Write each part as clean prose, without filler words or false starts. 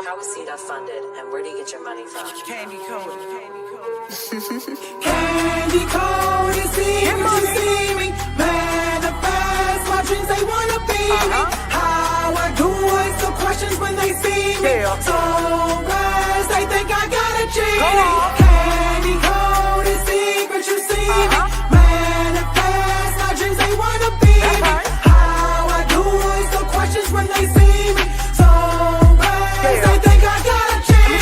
How is CDOT funded, and where do you get your money from? Candy Cody. Candy Cody, see me. Manifest my dreams, they wanna be me. How I do answer questions when they see me. So guys, they think I got a genie. Candy Cody, secret, you see me. Manifest my dreams, they wanna be me. How I do answer questions when they see me. So guys, they think I got a genie.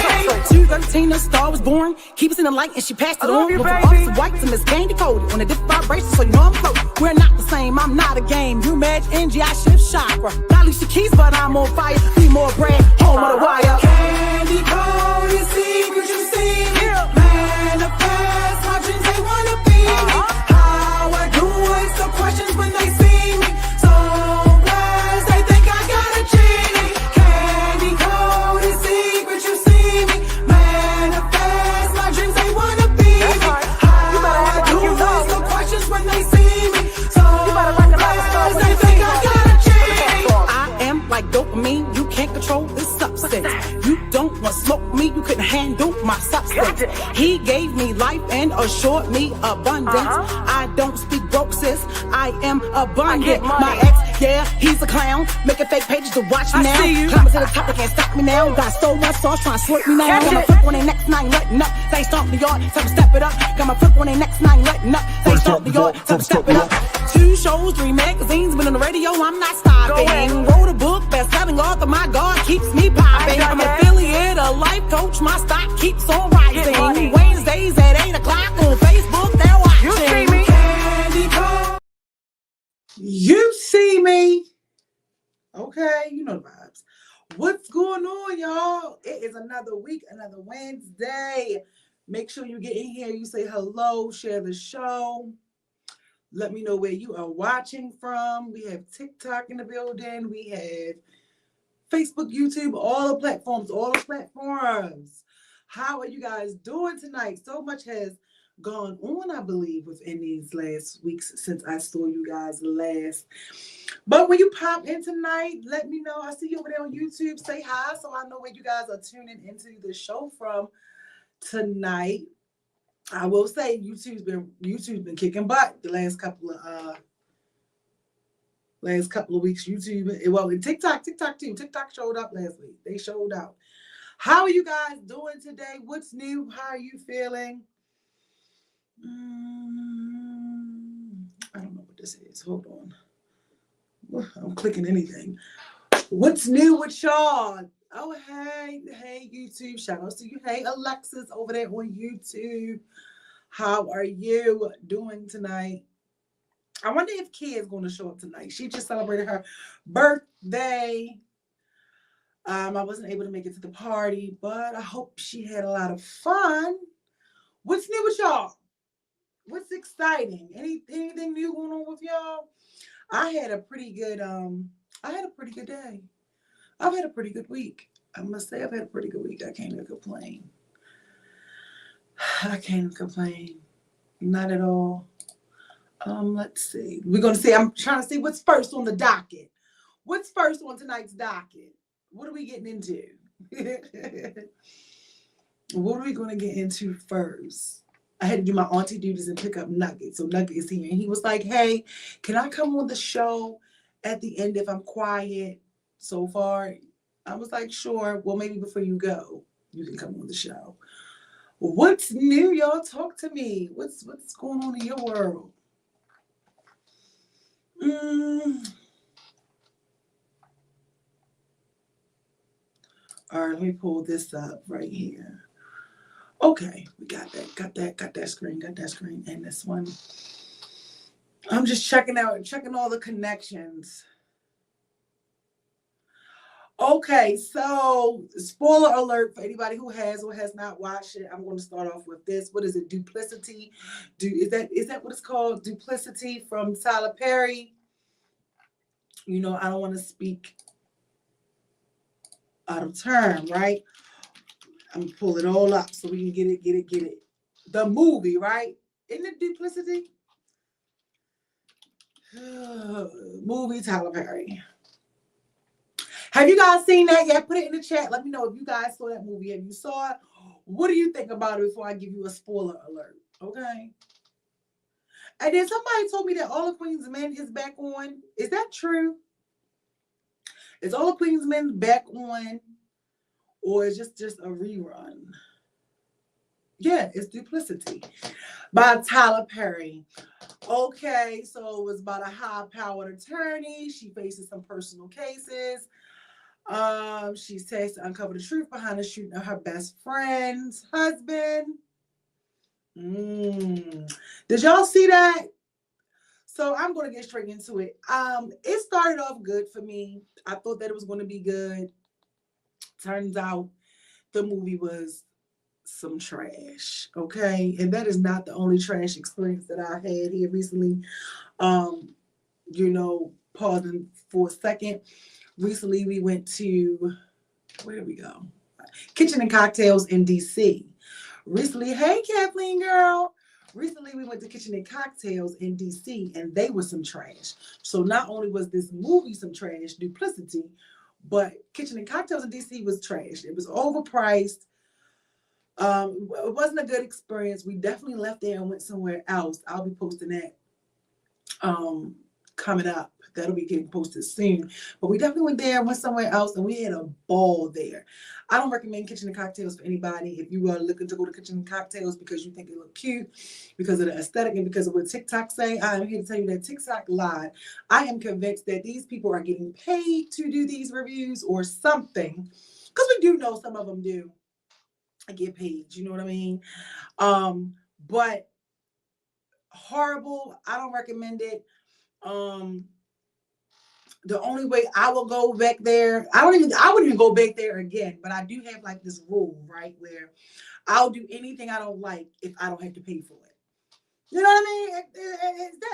213, the star was born. Keep us in the light and she passed it on. With Officer White and Miss Candy Cody on a different vibration, so you know I'm floating. We're not the same, I'm not a game. You match NG, I shift chakra. Not least the keys, but I'm on fire. Need more bread, home of the wire. Candy Cody, secret, you see me. Manifest my dreams, they wanna be me. How I do answer questions when they see me. So guys, they think I got a genie. Candy Cody, secret, you see me. Manifest my dreams, they wanna be me. How I do answer questions when they see me. So guys, they think I got a genie. I am like dopamine, you can't control this substance. You don't want smoke me, you couldn't handle my substance. He gave me life and assured me abundance. I don't speak broke, sis, I am abundant. My ex, yeah, he's a clown, making fake pages to watch me now. Climbing to the top, they can't stop me now. Got so much sauce, trying to slurp me now. Got my flip on their necks, and I ain't letting up. They stomp the yard, tell me step it up. Got my flip on their necks, and I ain't letting up. They stomp the yard, tell me step it up. 2 shows, 3 magazines, been on the radio, I'm not stopping. Wrote a book, best-selling author, my God keeps me popping. I'm affiliate, a life coach, my stock keeps on rising. Wednesdays at 8 o'clock on Facebook, they're watching. You see me? Candy Cody. You see me. Okay, you know the vibes. What's going on, y'all? It is another week, another Wednesday. Make sure you get in here, you say hello, share the show. Let me know where you are watching from. We have TikTok in the building. We have Facebook, YouTube, all the platforms. How are you guys doing tonight? So much has gone on, I believe, within these last weeks since I saw you guys last. But when you pop in tonight, let me know. I see you over there on YouTube. Say hi so I know where you guys are tuning into the show from tonight. I will say YouTube's been kicking butt the last couple of weeks. YouTube, well, in TikTok too. TikTok showed up last week. They showed out. How are you guys doing today? What's new? How are you feeling? I don't know what this is. Hold on. I'm clicking anything. What's new with y'all? Oh, hey, YouTube. Shout outs to you. Hey, Alexis over there on YouTube. How are you doing tonight? I wonder if Kia is going to show up tonight. She just celebrated her birthday. I wasn't able to make it to the party, but I hope she had a lot of fun. What's new with y'all? What's exciting? Anything new going on with y'all? I had a pretty good day. I've had a pretty good week. I must say I've had a pretty good week. I can't even complain. Not at all. Let's see. I'm trying to see what's first on the docket. What's first on tonight's docket? What are we getting into? What are we going to get into first? I had to do my auntie duties and pick up Nugget. So Nugget is here. And he was like, hey, can I come on the show at the end if I'm quiet so far? I was like, sure. Well, maybe before you go, you can come on the show. What's new, y'all? Talk to me. What's going on in your world? All right, let me pull this up right here. Okay, we got that screen, and this one. I'm just checking all the connections. Okay, so spoiler alert for anybody who has or has not watched it. I'm going to start off with this. What is it? Duplicity. Is that what it's called? Duplicity from Tyler Perry. You know, I don't want to speak out of turn, right? I'm gonna pull it all up so we can get it. The movie, right? Isn't it Duplicity? Movie, Tyler Perry. Have you guys seen that yet? Put it in the chat. Let me know if you guys saw that movie. If you saw it, what do you think about it before I give you a spoiler alert? Okay. And then somebody told me that All of Queen's Men is back on. Is that true? Is All of Queen's Men back on? Or is just a rerun? Yeah, it's Duplicity by Tyler Perry. Okay, so it was about a high-powered attorney. She faces some personal cases. She's tasked to uncover the truth behind the shooting of her best friend's husband. Did y'all see that? So I'm going to get straight into it. It started off good for me. I thought that it was going to be good. Turns out the movie was some trash, okay? And that is not the only trash experience that I had here recently. Pausing for a second. Recently, we went to, where did we go? Kitchen and Cocktails in DC. Recently, hey, Kathleen girl. Recently, we went to Kitchen and Cocktails in DC, and they were some trash. So not only was this movie some trash, Duplicity, but Kitchen and Cocktails in DC was trash. It was overpriced. It wasn't a good experience. We definitely left there and went somewhere else. I'll be posting that coming up. That'll be getting posted soon. But we definitely went there, went somewhere else, and we had a ball there. I don't recommend Kitchen and Cocktails for anybody. If you are looking to go to Kitchen and Cocktails because you think they look cute, because of the aesthetic, and because of what TikTok say, I am here to tell you that TikTok lied. I am convinced that these people are getting paid to do these reviews or something, because we do know some of them do get paid. You know what I mean? But horrible. I don't recommend it. The only way I will go back there, I wouldn't even go back there again, but I do have like this rule, right, where I'll do anything I don't like if I don't have to pay for it. You know what I mean?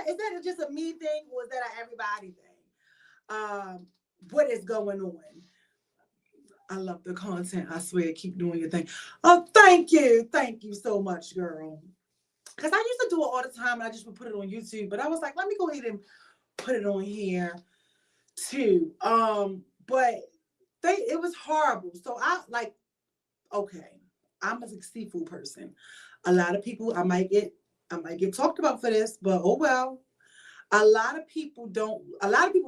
Is that just a me thing, or is that an everybody thing? What is going on? I love the content. I swear, keep doing your thing. Oh, thank you so much, girl. Because I used to do it all the time, and I just would put it on YouTube, but I was like, let me go ahead and put it on here too. But it was horrible. So okay, I'm a seafood person. A lot of people, I might get talked about for this, but oh well. A lot of people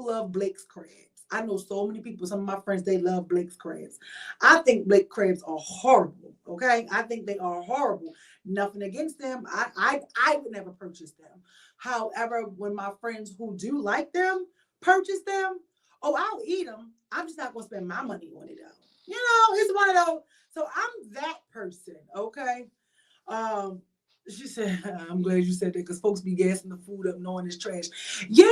love Blake's crabs. I know so many people, some of my friends, they love Blake's crabs. I think Blake crabs are horrible. Okay, I think they are horrible. Nothing against them. I would never purchase them. However, when my friends who do like them purchase them, I'll eat them. I'm just not gonna spend my money on it though. It's one of those. So I'm that person. Okay. She said, I'm glad you said that, because folks be gassing the food up knowing it's trash. Yeah,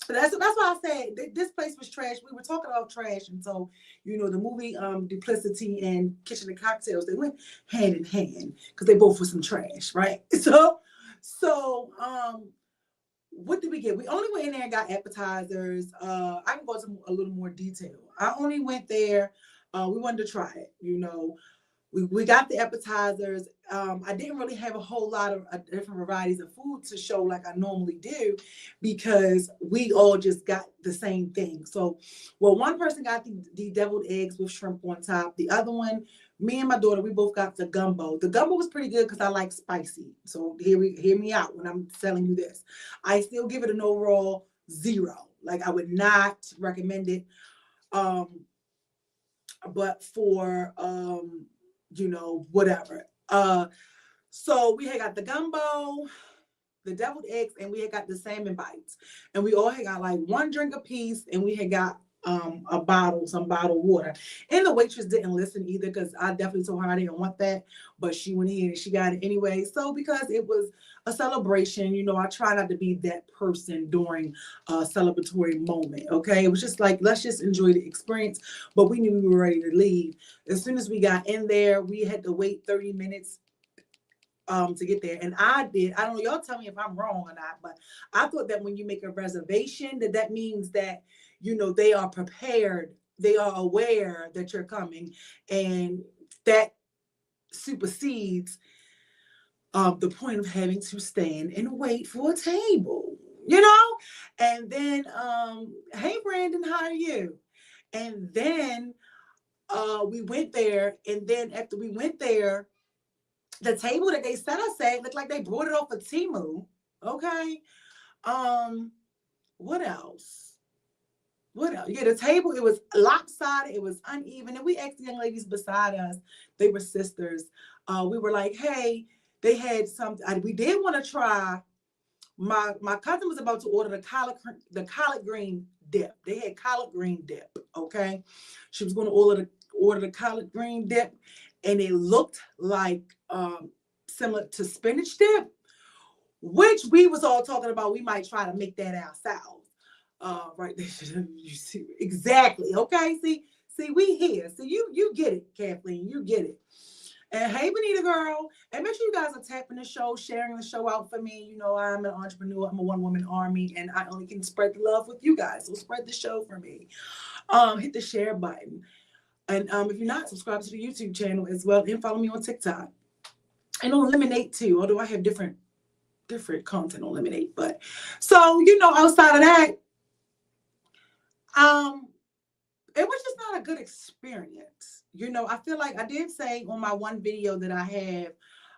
that's why I said this place was trash. We were talking about trash, and so the movie Duplicity and Kitchen and Cocktails, they went hand in hand because they both were some trash, right? So what did we get? We only went in there and got appetizers. I can go into a little more detail. I only went there. We wanted to try it. We got the appetizers. I didn't really have a whole lot of different varieties of food to show like I normally do, because we all just got the same thing. So, one person got the deviled eggs with shrimp on top. The other one, me and my daughter, we both got the gumbo. The gumbo was pretty good because I like spicy. So hear me out when I'm telling you this. I still give it an overall 0. Like, I would not recommend it. But for whatever. So we had got the gumbo, the deviled eggs, and we had got the salmon bites. And we all had got like 1 drink apiece, and we had got some bottled water. And the waitress didn't listen either, because I definitely told her I didn't want that, but she went in and she got it anyway. So because it was a celebration, I try not to be that person during a celebratory moment. Okay, it was just like, let's just enjoy the experience. But we knew we were ready to leave. As soon as we got in there, we had to wait 30 minutes to get there. And I don't know, y'all tell me if I'm wrong or not, but I thought that when you make a reservation, that means that they are prepared, they are aware that you're coming, and that supersedes the point of having to stand and wait for a table. you know? And then, hey, Brandon, how are you? And then we went there. And then after we went there, the table that they set us at looked like they brought it off of Temu. Okay. What else? What else? Yeah, the table, it was lopsided, it was uneven. And we asked the young ladies beside us, they were sisters. We were like, hey, they had something. We did want to try. My cousin was about to order the collard green dip. They had collard green dip. Okay. She was going to order the collard green dip, and it looked like similar to spinach dip, which we was all talking about. We might try to make that ourselves. Right there, you see exactly. Okay, see, we here. So you get it, Kathleen. You get it. And hey, Benita girl, and make sure you guys are tapping the show, sharing the show out for me. You know, I'm an entrepreneur. I'm a one-woman army, and I only can spread the love with you guys. So spread the show for me. Hit the share button, and if you're not, subscribe to the YouTube channel as well, and follow me on TikTok and on Lemonade too. Although I have different content on Lemonade, but so you know, outside of that. It was just not a good experience. You know, I feel like I did say on my one video that I have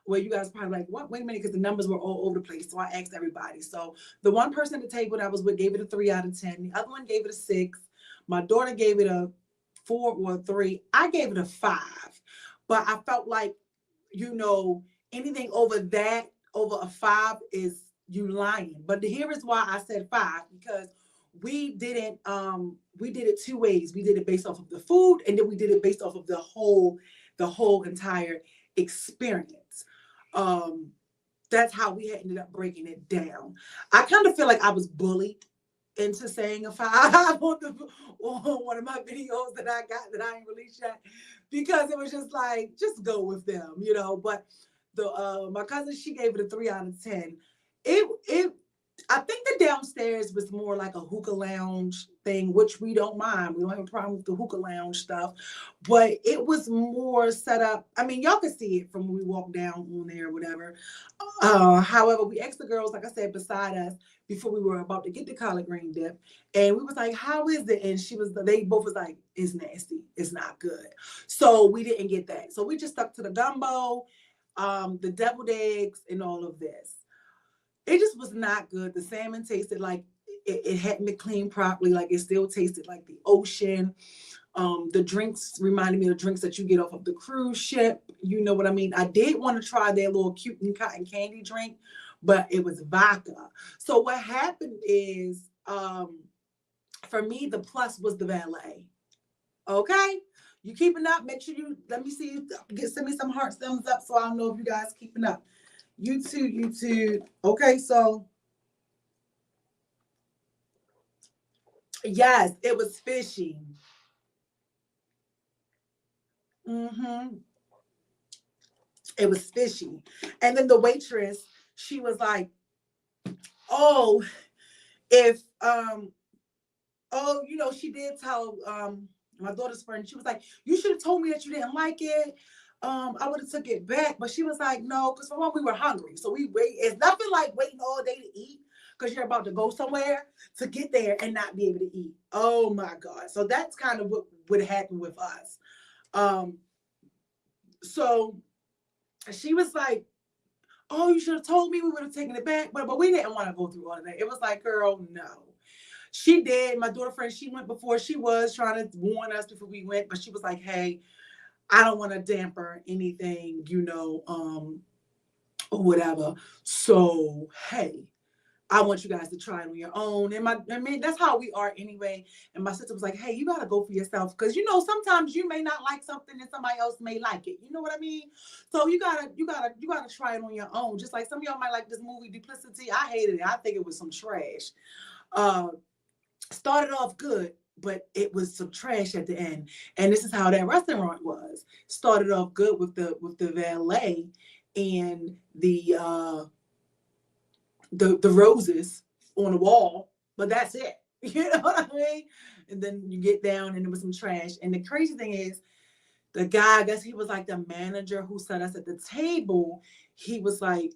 where you guys probably like, what? Wait a minute, because the numbers were all over the place. So I asked everybody. So the one person at the table that I was with gave it a 3 out of 10. The other one gave it a 6. My daughter gave it a 4 or a 3. I gave it a 5. But I felt like, you know, anything over a 5 is you lying. But here is why I said 5, because we did it 2 ways. We did it based off of the food, and then we did it based off of the whole entire experience. That's how we had ended up breaking it down. I kind of feel like I was bullied into saying a 5 on one of my videos that I got that I ain't released yet, because it was just like, just go with them, you know. But my cousin, she gave it a 3 out of 10. I think the downstairs was more like a hookah lounge thing, which we don't mind. We don't have a problem with the hookah lounge stuff, but it was more set up. I mean, y'all can see it from when we walk down on there or whatever. However, we asked the girls, like I said, beside us before we were about to get the collard green dip, and we was like, how is it? And they both was like, it's nasty. It's not good. So we didn't get that. So we just stuck to the gumbo, the deviled eggs, and all of this. It just was not good. The salmon tasted like it hadn't been cleaned properly. Like it still tasted like the ocean. The drinks reminded me of the drinks that you get off of the cruise ship. You know what I mean? I did want to try their little cute and cotton candy drink, but it was vodka. So what happened is, for me, the plus was the valet. Okay? You keeping up? Make sure let me see you send me some hearts, thumbs up, so I know if you guys keeping up. YouTube. Okay, so yes, it was fishy. It was fishy. And then the waitress, she was like, oh, if you know, she did tell my daughter's friend, she was like, you should have told me that you didn't like it. I would have took it back, but she was like, no, because for one, we were hungry. So we wait. It's nothing like waiting all day to eat because you're about to go somewhere to get there and not be able to eat. Oh my God. So that's kind of what would happen with us. So she was like, oh, you should have told me, we would have taken it back. But we didn't want to go through all of that. It was like, girl, no. She did. My daughter friend, she went before. She was trying to warn us before we went, but she was like, hey, I don't want to damper anything, you know, or whatever. So, hey, I want you guys to try it on your own. And I mean, that's how we are anyway. And my sister was like, hey, you got to go for yourself. Because, you know, sometimes you may not like something and somebody else may like it. You know what I mean? So you gotta try it on your own. Just like some of y'all might like this movie Duplicity. I hated it. I think it was some trash. Started off good, but it was some trash at the end. And this is how that restaurant was. Started off good with the valet and the roses on the wall, but that's it. You know what I mean? And then you get down and there was some trash. And the crazy thing is, the guy, I guess he was like the manager who set us at the table. He was like,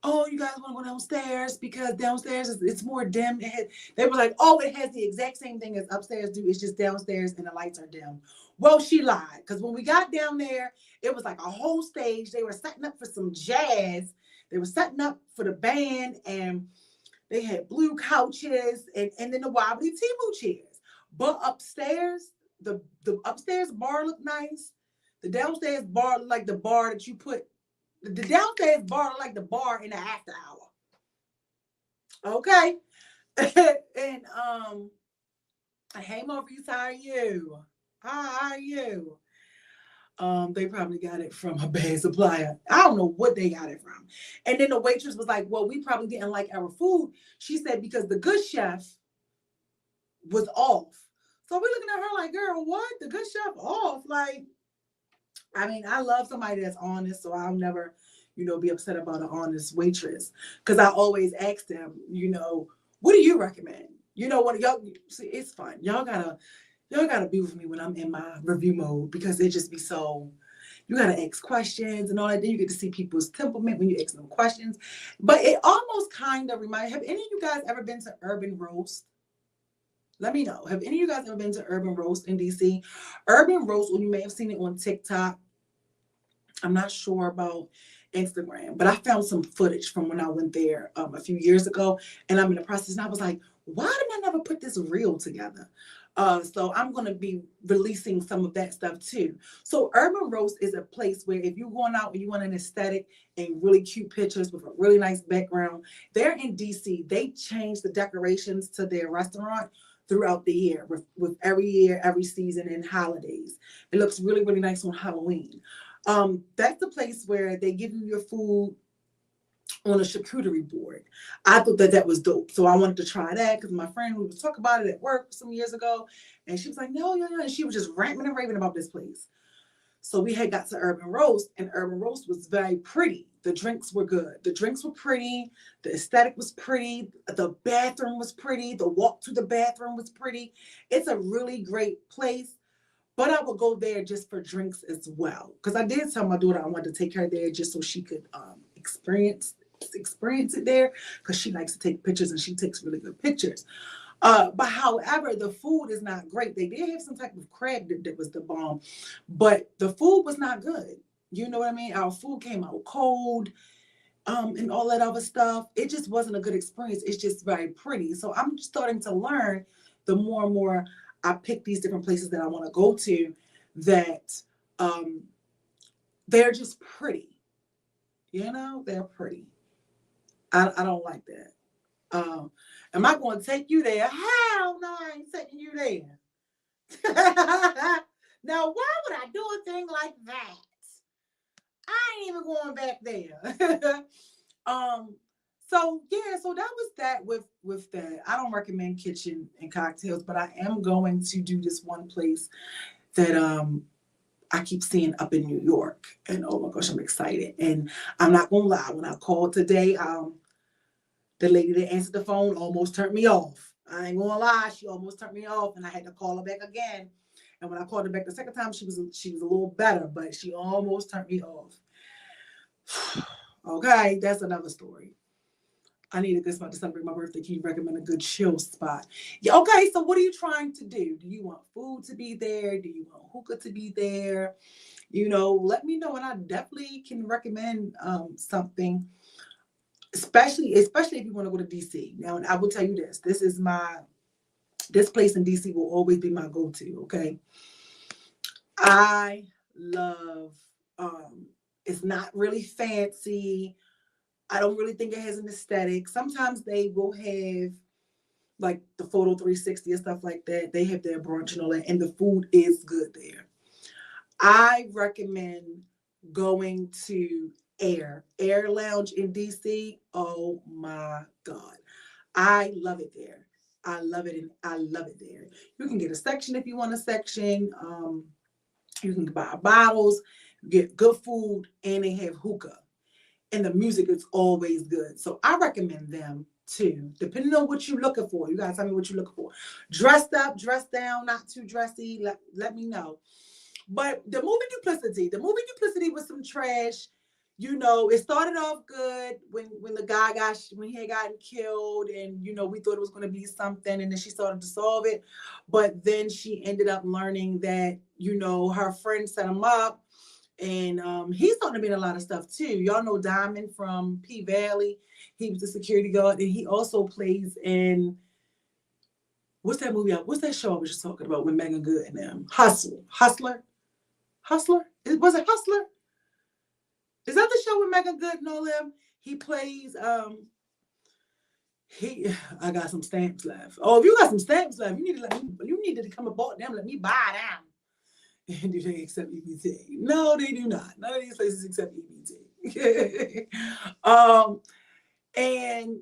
oh, you guys want to go downstairs because downstairs it's more dim. They were like, oh, it has the exact same thing as upstairs do. It's just downstairs and the lights are dim. Well, she lied, because when we got down there, it was like a whole stage. They were setting up for some jazz. They were setting up for the band, and they had blue couches and then the wobbly Temu chairs. But upstairs, the upstairs bar looked nice. The downstairs bar looked like the bar that you put. The downstairs bar looked like the bar in the after hour. Okay. And hey Maurice, how are you? How are you? They probably got it from a bad supplier. I don't know what they got it from. And then the waitress was like, well, we probably didn't like our food. She said, because the good chef was off. So we're looking at her like, girl, what? The good chef off? Like, I mean, I love somebody that's honest, so I'll never, be upset about an honest waitress. Because I always ask them, what do you recommend? What y'all see, it's fun. Y'all gotta be with me when I'm in my review mode, because it just be so, you gotta ask questions and all that. Then you get to see people's temperament when you ask them questions. But it almost kind of reminds, have any of you guys ever been to Urban Roast? Let me know. Have any of you guys ever been to Urban Roast in DC? Urban Roast, or you may have seen it on TikTok. I'm not sure about Instagram, but I found some footage from when I went there a few years ago, and I'm in the process, and I was like, why did I never put this reel together? So I'm going to be releasing some of that stuff too. So Urban Roast is a place where if you're going out and you want an aesthetic and really cute pictures with a really nice background, they're in DC. They change the decorations to their restaurant throughout the year with every year, every season, and holidays. It looks really, really nice on Halloween. That's the place where they give you your food on a charcuterie board. I thought that was dope. So I wanted to try that because my friend, we was talking about it at work some years ago, and she was like, no. And she was just ranting and raving about this place. So we had got to Urban Roast, and Urban Roast was very pretty. The drinks were good. The drinks were pretty. The aesthetic was pretty. The bathroom was pretty. The walk to the bathroom was pretty. It's a really great place. But I would go there just for drinks as well. Because I did tell my daughter I wanted to take her there just so she could experience it there. Because she likes to take pictures, and she takes really good pictures. But however, the food is not great. They did have some type of crab that was the bomb, but the food was not good. You know what I mean? Our food came out cold, and all that other stuff. It just wasn't a good experience. It's just very pretty. So I'm starting to learn, the more and more I pick these different places that I want to go to, that they're just pretty. They're pretty. I don't like that. Am I going to take you there? Hell no, I ain't taking you there. Now, why would I do a thing like that? I ain't even going back there. So that was that with that. I don't recommend kitchen and cocktails, but I am going to do this one place that I keep seeing up in New York. And oh my gosh, I'm excited. And I'm not gonna lie, when I called today, the lady that answered the phone almost turned me off. I ain't gonna lie, she almost turned me off, and I had to call her back again. And when I called her back the second time, she was a little better, but she almost turned me off. Okay, that's another story. I need a good spot to celebrate my birthday. Can you recommend a good chill spot? Yeah, okay, so what are you trying to do? Do you want food to be there? Do you want hookah to be there? Let me know, and I definitely can recommend something. Especially if you want to go to DC. Now, I will tell you this. This place in DC will always be my go-to, okay? I love, it's not really fancy. I don't really think it has an aesthetic. Sometimes they will have like the photo 360 and stuff like that. They have their brunch and all that, and the food is good there. I recommend going to Air Lounge in DC. Oh my God. I love it there. I love it, and I love it there. You can get a section if you want a section. You can buy bottles, get good food, and they have hookah. And the music is always good. So I recommend them too, depending on what you're looking for. You guys tell me what you're looking for. Dressed up, dressed down, not too dressy. Let me know. But the movie Duplicity was some trash. you know, it started off good when the guy when he had gotten killed, and you know, we thought it was going to be something, and then she started to solve it, but then she ended up learning that, you know, her friend set him up, and he's starting to be in a lot of stuff too. Y'all know Diamond from P Valley. He was the security guard, and he also plays in, what's that movie? What's that show I was just talking about with Megan Good and them? Hustler. Was it Hustler? Is that the show with Megan Good and all them? He plays, I got some stamps left. Oh, if you got some stamps left, you need to come aboard them, let me buy them. And do they accept EBT? No, they do not. None of these places accept EBT. And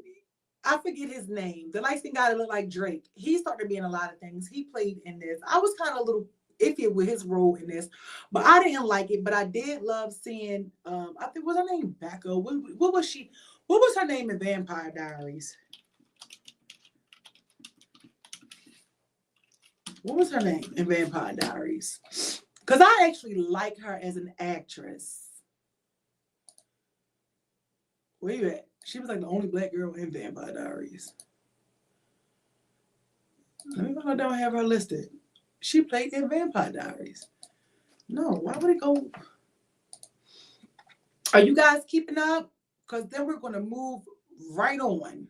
I forget his name. The light-skinned guy that looked like Drake. He started to be in a lot of things. He played in this. I was kind of a little iffy with his role in this, but I didn't like it. But I did love seeing, I think, was her name Becca? What was she? What was her name in Vampire Diaries? What was her name in Vampire Diaries? Because I actually like her as an actress. Where you at? She was like the only black girl in Vampire Diaries. Let me find out, I don't have her listed. She played in Vampire Diaries. No, why would it go? Are you guys keeping up? Because then we're going to move right on.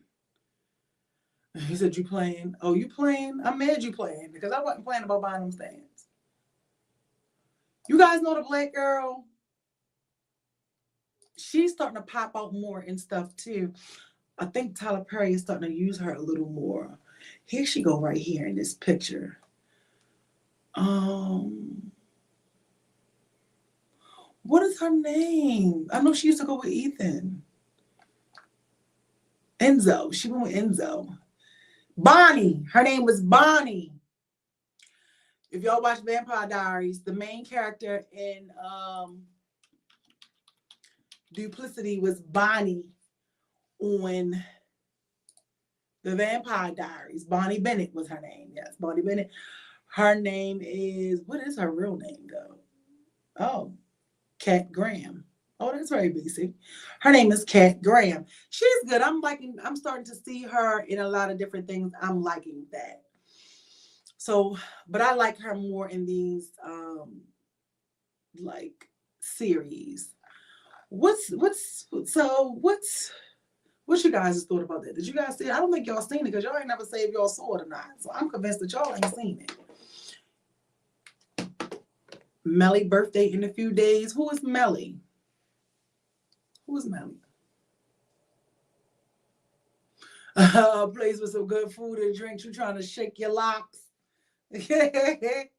He said, you playing? Oh, you playing? I'm mad you playing because I wasn't playing about buying them stands. You guys know the black girl? She's starting to pop out more and stuff too. I think Tyler Perry is starting to use her a little more. Here she go right here in this picture. What is her name? I know she used to go with Ethan. Enzo. She went with Enzo. Bonnie. Her name was Bonnie. If y'all watch Vampire Diaries, the main character in Duplicity was Bonnie on the Vampire Diaries. Bonnie Bennett was her name. Yes, Bonnie Bennett. Her name is, what is her real name though? Oh, Kat Graham. Oh, that's very basic. Her name is Kat Graham. She's good. I'm starting to see her in a lot of different things. I'm liking that. So, but I like her more in these like series. What's you guys' thought about that? Did you guys see it? I don't think y'all seen it because y'all ain't never say if y'all saw it or not. So I'm convinced that y'all ain't seen it. Melly birthday in a few days. Who is Melly? Who is Melly? A place with some good food and drinks. You trying to shake your locks? I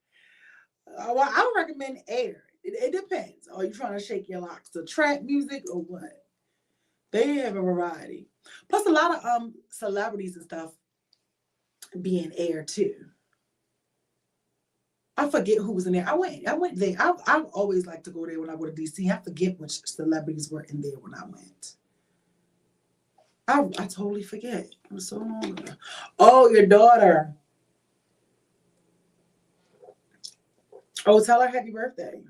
would recommend Air. It depends. Are you trying to shake your locks to trap music or what? They have a variety. Plus a lot of celebrities and stuff be in Air too. I forget who was in there. I went there. I always like to go there when I go to DC. I forget which celebrities were in there when I went. I totally forget. It was so long ago. Oh, your daughter. Oh, tell her happy birthday.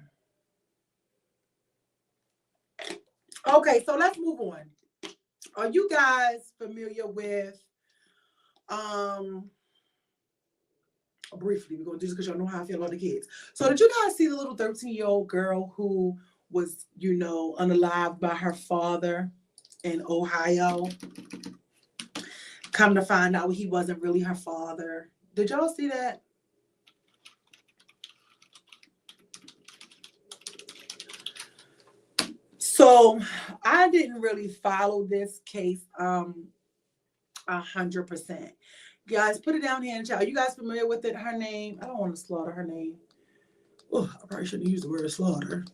Okay, so let's move on. Are you guys familiar with, briefly, we're going to do this because y'all know how I feel about the kids. So did you guys see the little 13-year-old girl who was, you know, unalived by her father in Ohio? Come to find out he wasn't really her father. Did y'all see that? So I didn't really follow this case 100%. Guys, put it down here in chat. Are you guys familiar with it? Her name, I don't want to slaughter her name. Oh, I probably shouldn't use the word slaughter.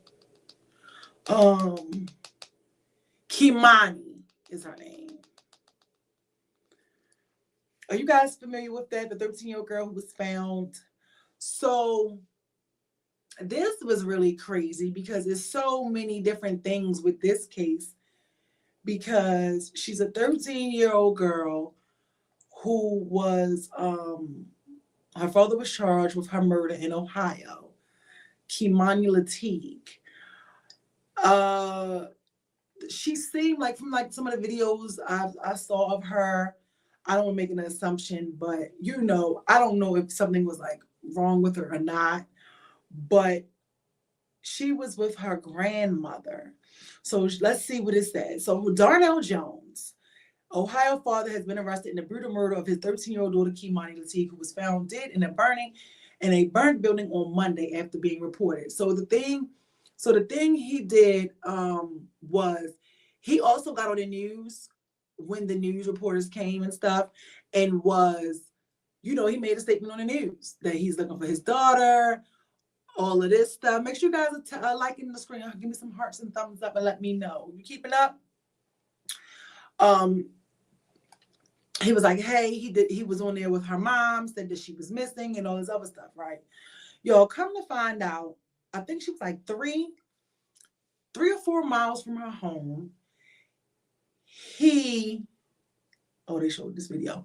Kimani is her name. Are you guys familiar with that? The 13-year-old girl who was found. So this was really crazy because there's so many different things with this case because she's a 13-year-old girl who was, her father was charged with her murder in Ohio, Kimani Lateef. she seemed like, from like some of the videos I saw of her, I don't want to make an assumption, but you know, I don't know if something was like wrong with her or not, but she was with her grandmother. So let's see what it says. So Darnell Jones, Ohio father, has been arrested in the brutal murder of his 13-year-old daughter, Kimani Lateef, who was found dead in a burnt building on Monday after being reported. So the thing he did was he also got on the news when the news reporters came and stuff, and was, you know, he made a statement on the news that he's looking for his daughter, all of this stuff. Make sure you guys are liking the screen. Give me some hearts and thumbs up and let me know. You keeping up? He was like, hey, he was on there with her mom, said that she was missing and all this other stuff, right? Yo, come to find out, I think she was like 3 or 4 miles from her home. They showed this video.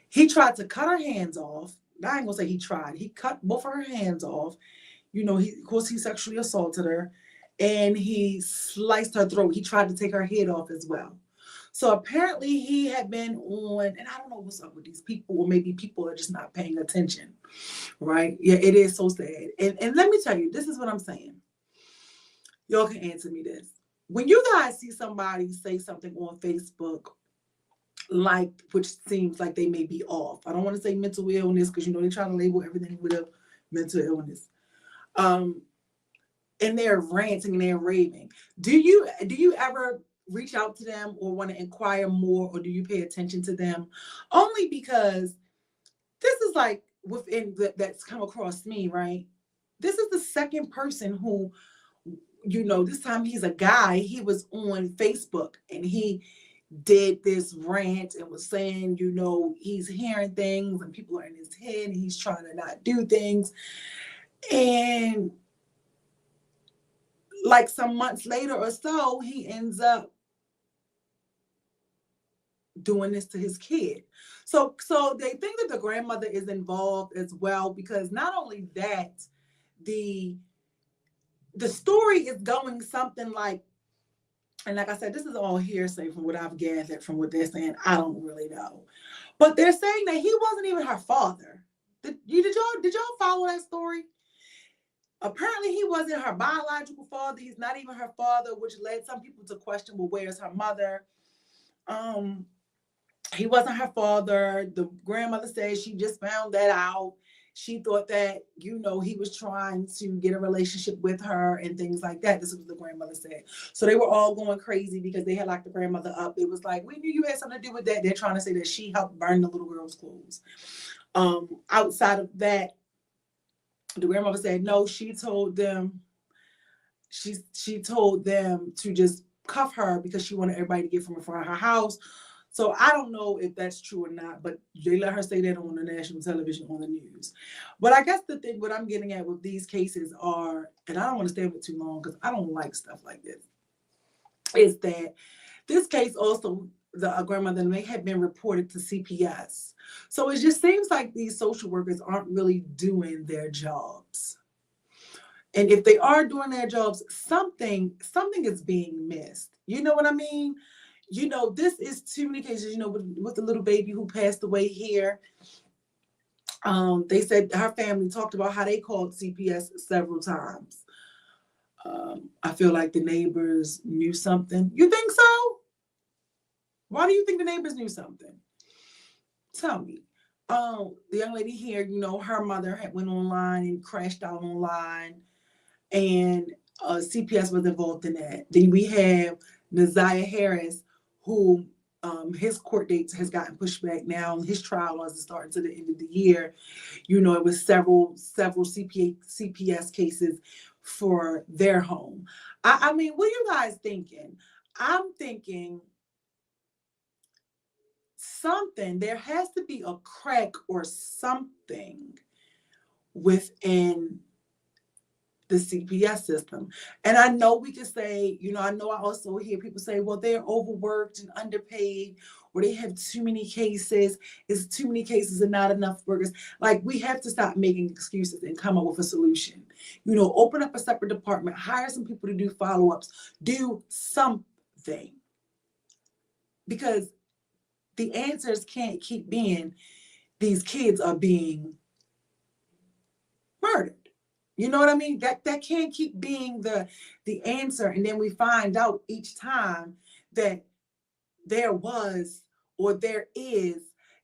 He tried to cut her hands off. I ain't gonna say he tried. He cut both of her hands off. You know, of course he sexually assaulted her, and he sliced her throat. He tried to take her head off as well. So apparently he had been on, and I don't know what's up with these people, or maybe people are just not paying attention, right? Yeah, it is so sad. And let me tell you, this is what I'm saying. Y'all can answer me this. When you guys see somebody say something on Facebook, like, which seems like they may be off. I don't want to say mental illness, because you know they're trying to label everything with a mental illness. And they're ranting and they're raving. Do you ever reach out to them or want to inquire more, or do you pay attention to them? Only because this is like that's come across me, right? This is the second person who, you know, this time he's a guy. He was on Facebook and he did this rant and was saying, you know, he's hearing things and people are in his head and he's trying to not do things. And like some months later or so, he ends up doing this to his kid. So they think that the grandmother is involved as well, because not only that, the story is going something like, and like I said, this is all hearsay from what I've gathered from what they're saying. I don't really know, but they're saying that he wasn't even her father. Did y'all follow that story? Apparently he wasn't her biological father. He's not even her father, which led some people to question, well, where's her mother? He wasn't her father. The grandmother said she just found that out. She thought that, you know, he was trying to get a relationship with her and things like that. This is what the grandmother said. So they were all going crazy because they had locked the grandmother up. It was like, we knew you had something to do with that. They're trying to say that she helped burn the little girl's clothes. Outside of that, the grandmother said, no, she told them to just cuff her because she wanted everybody to get from in front of her house. So I don't know if that's true or not, but they let her say that on the national television, on the news. But I guess the thing, what I'm getting at with these cases are, and I don't want to stay with it too long because I don't like stuff like this, is that this case also, the grandmother may have been reported to CPS. So it just seems like these social workers aren't really doing their jobs. And if they are doing their jobs, something is being missed. You know what I mean? You know, this is too many cases, you know, with the little baby who passed away here. They said her family talked about how they called CPS several times. I feel like the neighbors knew something. You think so? Why do you think the neighbors knew something? Tell me. The young lady here, you know, her mother had went online and crashed out online, and CPS was involved in that. Then we have Naziah Harris, who his court dates has gotten pushed back now. His trial wasn't starting to the end of the year. You know, it was several CPS cases for their home. I mean, what are you guys thinking? I'm thinking there has to be a crack or something within the CPS system. And I know we can say, you know, I also hear people say, well, they're overworked and underpaid, or they have too many cases. It's too many cases and not enough workers. Like, we have to stop making excuses and come up with a solution. You know, open up a separate department, hire some people to do follow-ups, do something. thing. Because the answers can't keep being these kids are being murdered. You know what I mean? That can't keep being the answer. And then we find out each time that there was or there is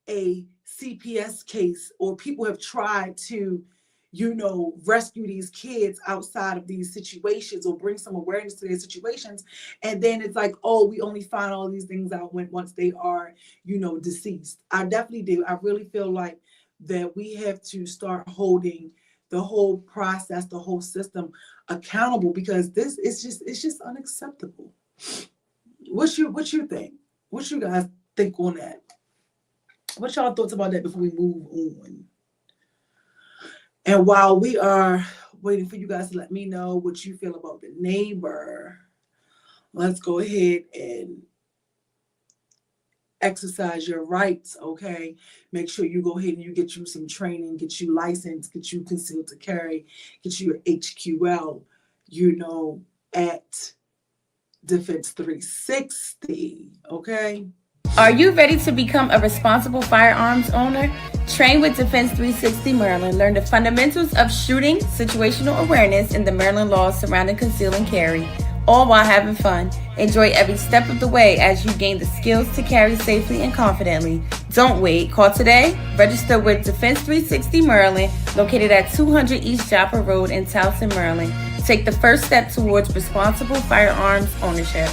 a CPS case, or people have tried to, rescue these kids outside of these situations or bring some awareness to their situations. And then it's like, oh, we only find all these things out once they are, deceased. I definitely do. I really feel like that we have to start holding the whole process, the whole system accountable, because this is just unacceptable. What you think? What you guys think on that? What y'all thoughts about that before we move on? And while we are waiting for you guys to let me know what you feel about the neighbor, let's go ahead and exercise your rights, okay? Make sure you go ahead and you get you some training, get you licensed, get you concealed to carry, get you your HQL, at Defense 360, okay? Are you ready to become a responsible firearms owner? Train with Defense 360 Maryland. Learn the fundamentals of shooting, situational awareness, and the Maryland laws surrounding conceal and carry, all while having fun. Enjoy every step of the way as you gain the skills to carry safely and confidently. Don't wait. Call today. Register with Defense 360 Maryland, located at 200 East Joppa Road in Towson, Maryland. Take the first step towards responsible firearms ownership.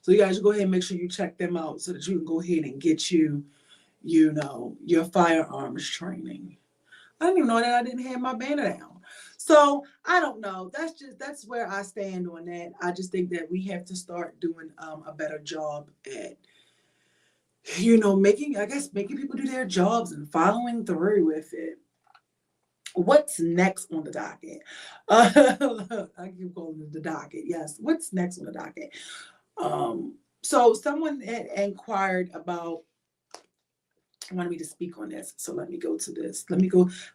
So you guys go ahead and make sure you check them out so that you can go ahead and get your firearms training. I didn't even know that I didn't have my banner down. So I don't know. That's where I stand on that. I just think that we have to start doing a better job at, making people do their jobs and following through with it. What's next on the docket? I keep calling it the docket. Yes. What's next on the docket? So someone had inquired about, wanted me to speak on this. So let me go to this. Let me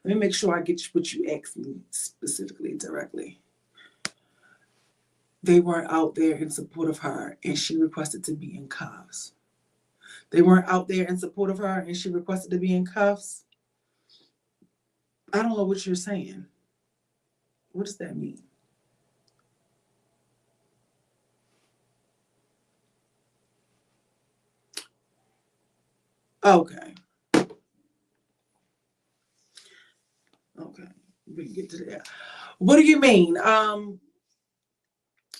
make sure I get what you asked me specifically, directly. They weren't out there in support of her, and she requested to be in cuffs. They weren't out there in support of her, and she requested to be in cuffs. I don't know what you're saying. What does that mean? Okay. We can get to that. What do you mean?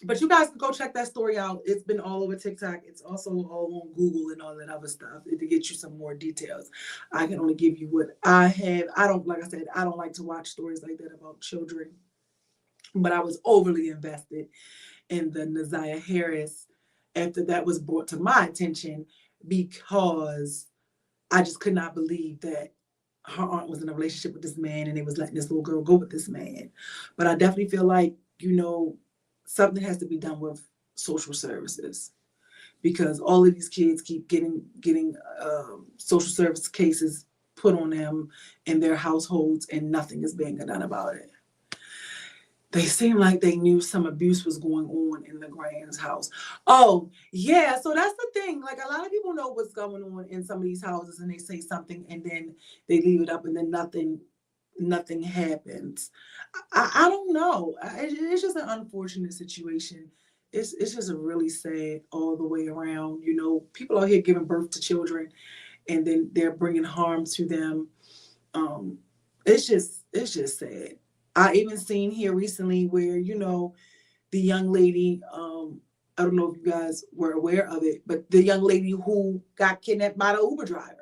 But you guys can go check that story out. It's been all over TikTok. It's also all on Google and all that other stuff to get you some more details. I can only give you what I have. I don't like to watch stories like that about children. But I was overly invested in the Naziah Harris after that was brought to my attention, because I just could not believe that her aunt was in a relationship with this man and they was letting this little girl go with this man. But I definitely feel like, something has to be done with social services, because all of these kids keep getting social service cases put on them in their households, and nothing is being done about it. They seem like they knew some abuse was going on in the Grand's house. Oh, yeah. So that's the thing. Like, a lot of people know what's going on in some of these houses, and they say something and then they leave it up, and then nothing happens. I don't know. It's just an unfortunate situation. It's just a really sad all the way around. People out here giving birth to children, and then they're bringing harm to them. It's just sad. I even seen here recently where, the young lady, I don't know if you guys were aware of it, but the young lady who got kidnapped by the Uber driver.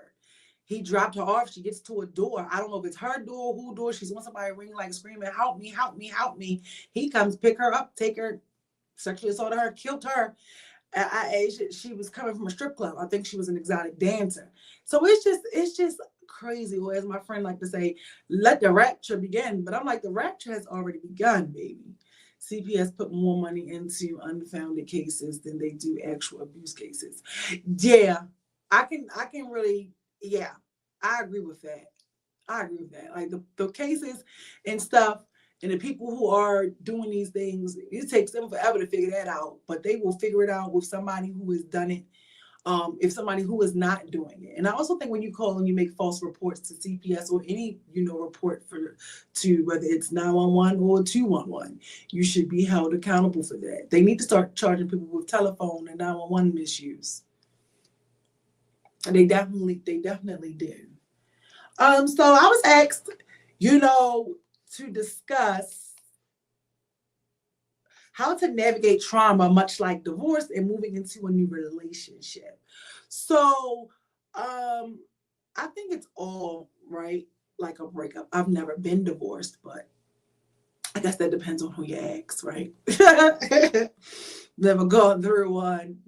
He dropped her off. She gets to a door. I don't know if it's her door, who door. She's on somebody ring, like screaming, help me, help me, help me. He comes, pick her up, take her, sexually assaulted her, killed her. She was coming from a strip club. I think she was an exotic dancer. So it's just crazy. Or as my friend like to say, let the rapture begin. But I'm like, the rapture has already begun, baby. CPS put more money into unfounded cases than they do actual abuse cases. Yeah, I can really. Yeah, I agree with that. Like the cases and stuff, And the people who are doing these things, it takes them forever to figure that out, but they will figure it out with somebody who has done it. If somebody who is not doing it. And I also think when you call and you make false reports to CPS or any, report to whether it's 911 or 211, you should be held accountable for that. They need to start charging people with telephone and 911 misuse. And they definitely do. So I was asked, to discuss how to navigate trauma, much like divorce and moving into a new relationship. So I think it's all right, like a breakup. I've never been divorced, but I guess that depends on who you ask, right? Never gone through one.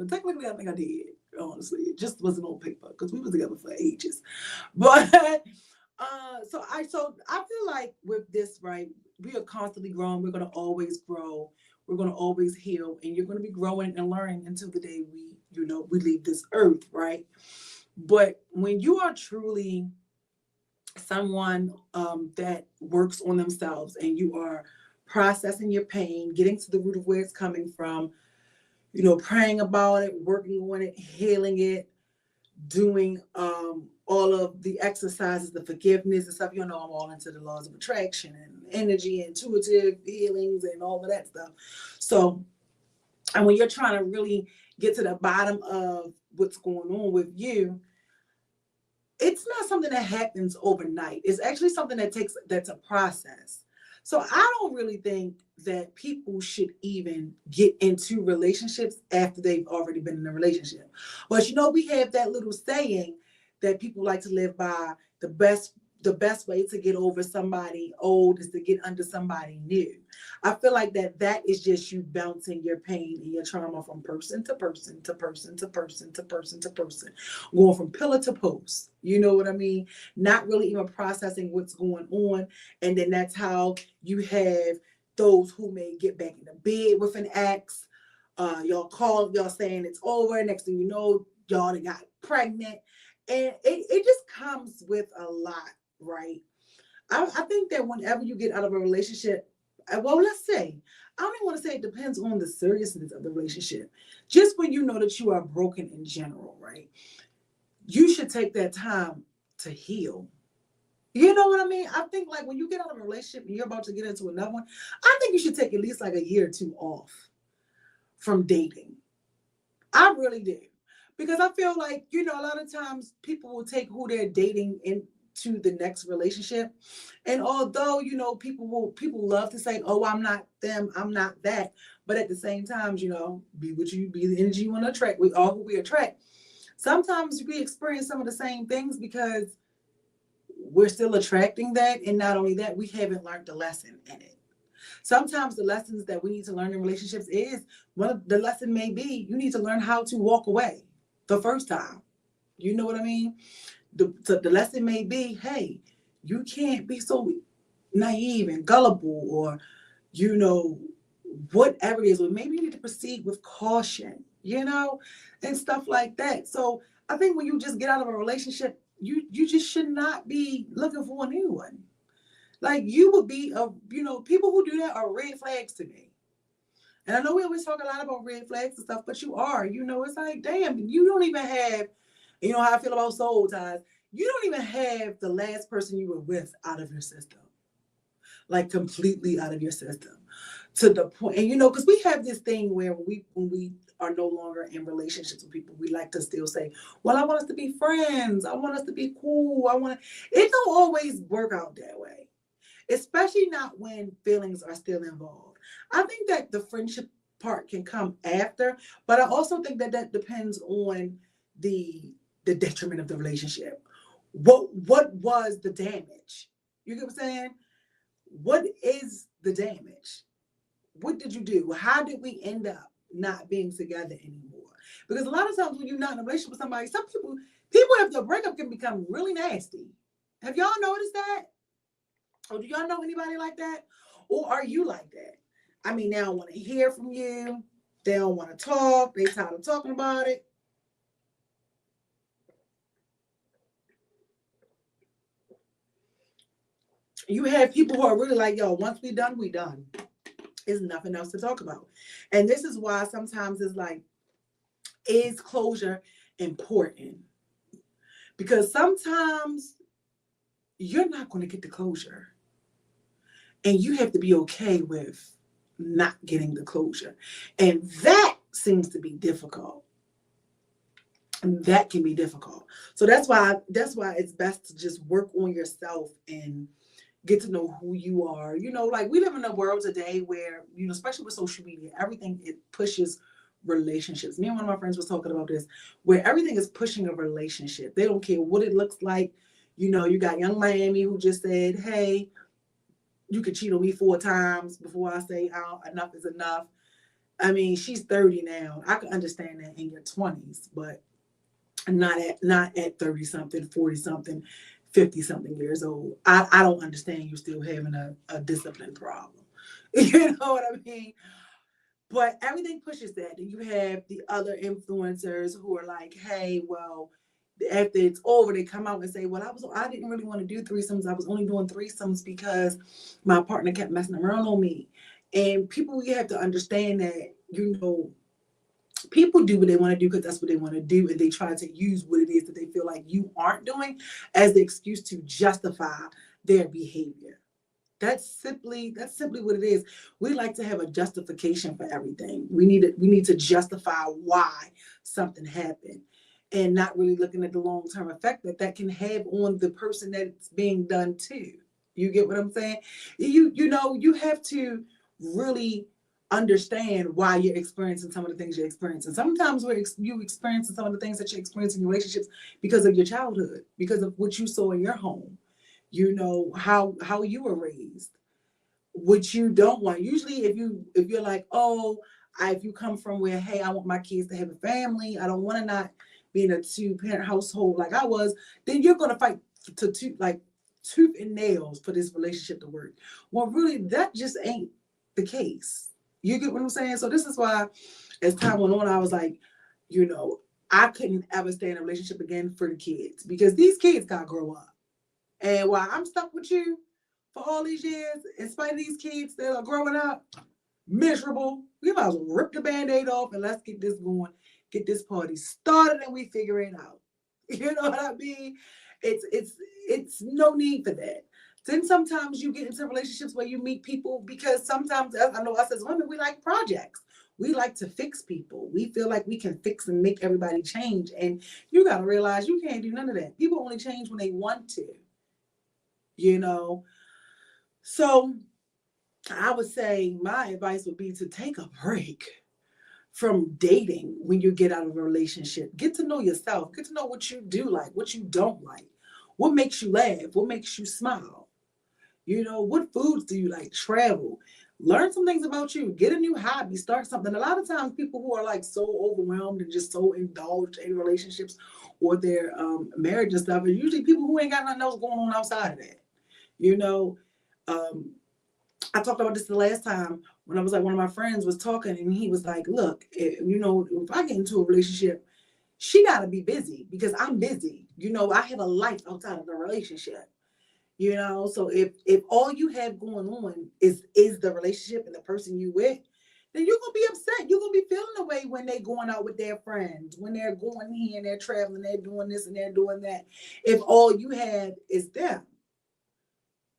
Technically, I think I did, honestly. It just wasn't on paper because we were together for ages. But so I feel like with this, right, we are constantly growing. We're going to always grow. We're going to always heal. And you're going to be growing and learning until the day we leave this earth, right? But when you are truly someone that works on themselves and you are processing your pain, getting to the root of where it's coming from, praying about it, working on it, healing it, doing all of the exercises, the forgiveness and stuff. I'm all into the laws of attraction and energy, intuitive healings and all of that stuff. So, and when you're trying to really get to the bottom of what's going on with you, it's not something that happens overnight. It's actually something that's a process. So I don't really think that people should even get into relationships after they've already been in a relationship. But we have that little saying that people like to live by: the best way to get over somebody old is to get under somebody new. I feel like that is just you bouncing your pain and your trauma from person to person to person to person to person to person, going from pillar to post. You know what I mean? Not really even processing what's going on. And then that's how you have those who may get back in the bed with an ex. Y'all saying it's over. Next thing you know, y'all done got pregnant. And it just comes with a lot, right? I think that whenever you get out of a relationship, let's say, I don't even want to say it depends on the seriousness of the relationship. Just when you know that you are broken in general, right? You should take that time to heal. You know what I mean? I think like when you get out of a relationship and you're about to get into another one, I think you should take at least like a year or two off from dating. I really do. Because I feel like, a lot of times people will take who they're dating into the next relationship. And although, people love to say, oh, I'm not them, I'm not that. But at the same time, be what you be, the energy you want to attract. We are who we attract. Sometimes we experience some of the same things because we're still attracting that. And not only that, we haven't learned the lesson in it. Sometimes the lessons that we need to learn in relationships is, the lesson may be, you need to learn how to walk away the first time. You know what I mean? The lesson may be, hey, you can't be so naive and gullible, or, whatever it is. Or maybe you need to proceed with caution, and stuff like that. So I think when you just get out of a relationship, you just should not be looking for a new one. Like you would be, people who do that are red flags to me. And I know we always talk a lot about red flags and stuff, but you are, it's like, damn, you don't even have, how I feel about soul ties. You don't even have the last person you were with out of your system, like completely out of your system, to the point. And, because we have this thing where when we are no longer in relationships with people, we like to still say, well, I want us to be friends. I want us to be cool. It don't always work out that way, especially not when feelings are still involved. I think that the friendship part can come after, but I also think that depends on the detriment of the relationship. What was the damage? You get what I'm saying? What is the damage? What did you do? How did we end up not being together anymore? Because a lot of times when you're not in a relationship with somebody, some people after a breakup can become really nasty. Have y'all noticed that? Or do y'all know anybody like that? Or are you like that? I mean, they don't want to hear from you. They don't want to talk. They tired of talking about it. you have people who are really like, yo, once we done, we done. There's nothing else to talk about. And this is why sometimes it's like, is closure important? Because sometimes you're not going to get the closure. And you have to be okay with not getting the closure. And that seems to be difficult. And that can be difficult. So that's why it's best to just work on yourself and get to know who you are. You know, like we live in a world today where, you know, especially with social media, everything, it pushes relationships. Me and one of my friends was talking about this, where everything is pushing a relationship. They don't care what it looks like. You know, you got Young Miami who just said, hey, you could cheat on me 4 times before I say, oh, enough is enough. I mean, she's 30 now. I can understand that in your 20s, but not at 30 something, 40 something, 50 something years old. I don't understand you still having a discipline problem. You know what I mean? But everything pushes that. And you have the other influencers who are like, hey, well, after it's over, they come out and say, well, I didn't really want to do threesomes. I was only doing threesomes because my partner kept messing around on me. And people, you have to understand that, you know, people do what they want to do because that's what they want to do. And they try to use what it is that they feel like you aren't doing as the excuse to justify their behavior. That's simply what it is. We like to have a justification for everything. We need to justify why something happened, and not really looking at the long-term effect that can have on the person that it's being done to. You get what I'm saying? You know, you have to really understand why you're experiencing some of the things you're experiencing. Sometimes you experiencing some of the things that you're experiencing in relationships because of your childhood, because of what you saw in your home. You know, how you were raised, what you don't want. Usually if you're like, if you come from where, hey, I want my kids to have a family, I don't want to not be in a 2-parent household like I was, then you're going to fight to tooth and nails for this relationship to work. Well, really, that just ain't the case. You get what I'm saying? So this is why as time went on, I was like, you know, I couldn't ever stay in a relationship again for the kids, because these kids got to grow up. And while I'm stuck with you for all these years, in spite of these kids that are growing up miserable, we might as well rip the Band-Aid off and let's get this going, get this party started, and we figure it out. You know what I mean? It's no need for that. Then sometimes you get into relationships where you meet people, because sometimes, I know us as women, we like projects. We like to fix people. We feel like we can fix and make everybody change. And you got to realize you can't do none of that. People only change when they want to. You know, so I would say my advice would be to take a break from dating when you get out of a relationship. Get to know yourself. Get to know what you do like, what you don't like, what makes you laugh, what makes you smile. You know, what foods do you like? Travel. Learn some things about you. Get a new hobby. Start something. A lot of times people who are like so overwhelmed and just so indulged in relationships or their marriage and stuff are usually people who ain't got nothing else going on outside of that. You know, I talked about this the last time when I was like, one of my friends was talking and he was like, look, if I get into a relationship, she got to be busy because I'm busy. You know, I have a life outside of the relationship. You know, so if all you have going on is the relationship and the person you with, then you're going to be upset. You're going to be feeling the way when they're going out with their friends, when they're going here and they're traveling, they're doing this and they're doing that. If all you have is them.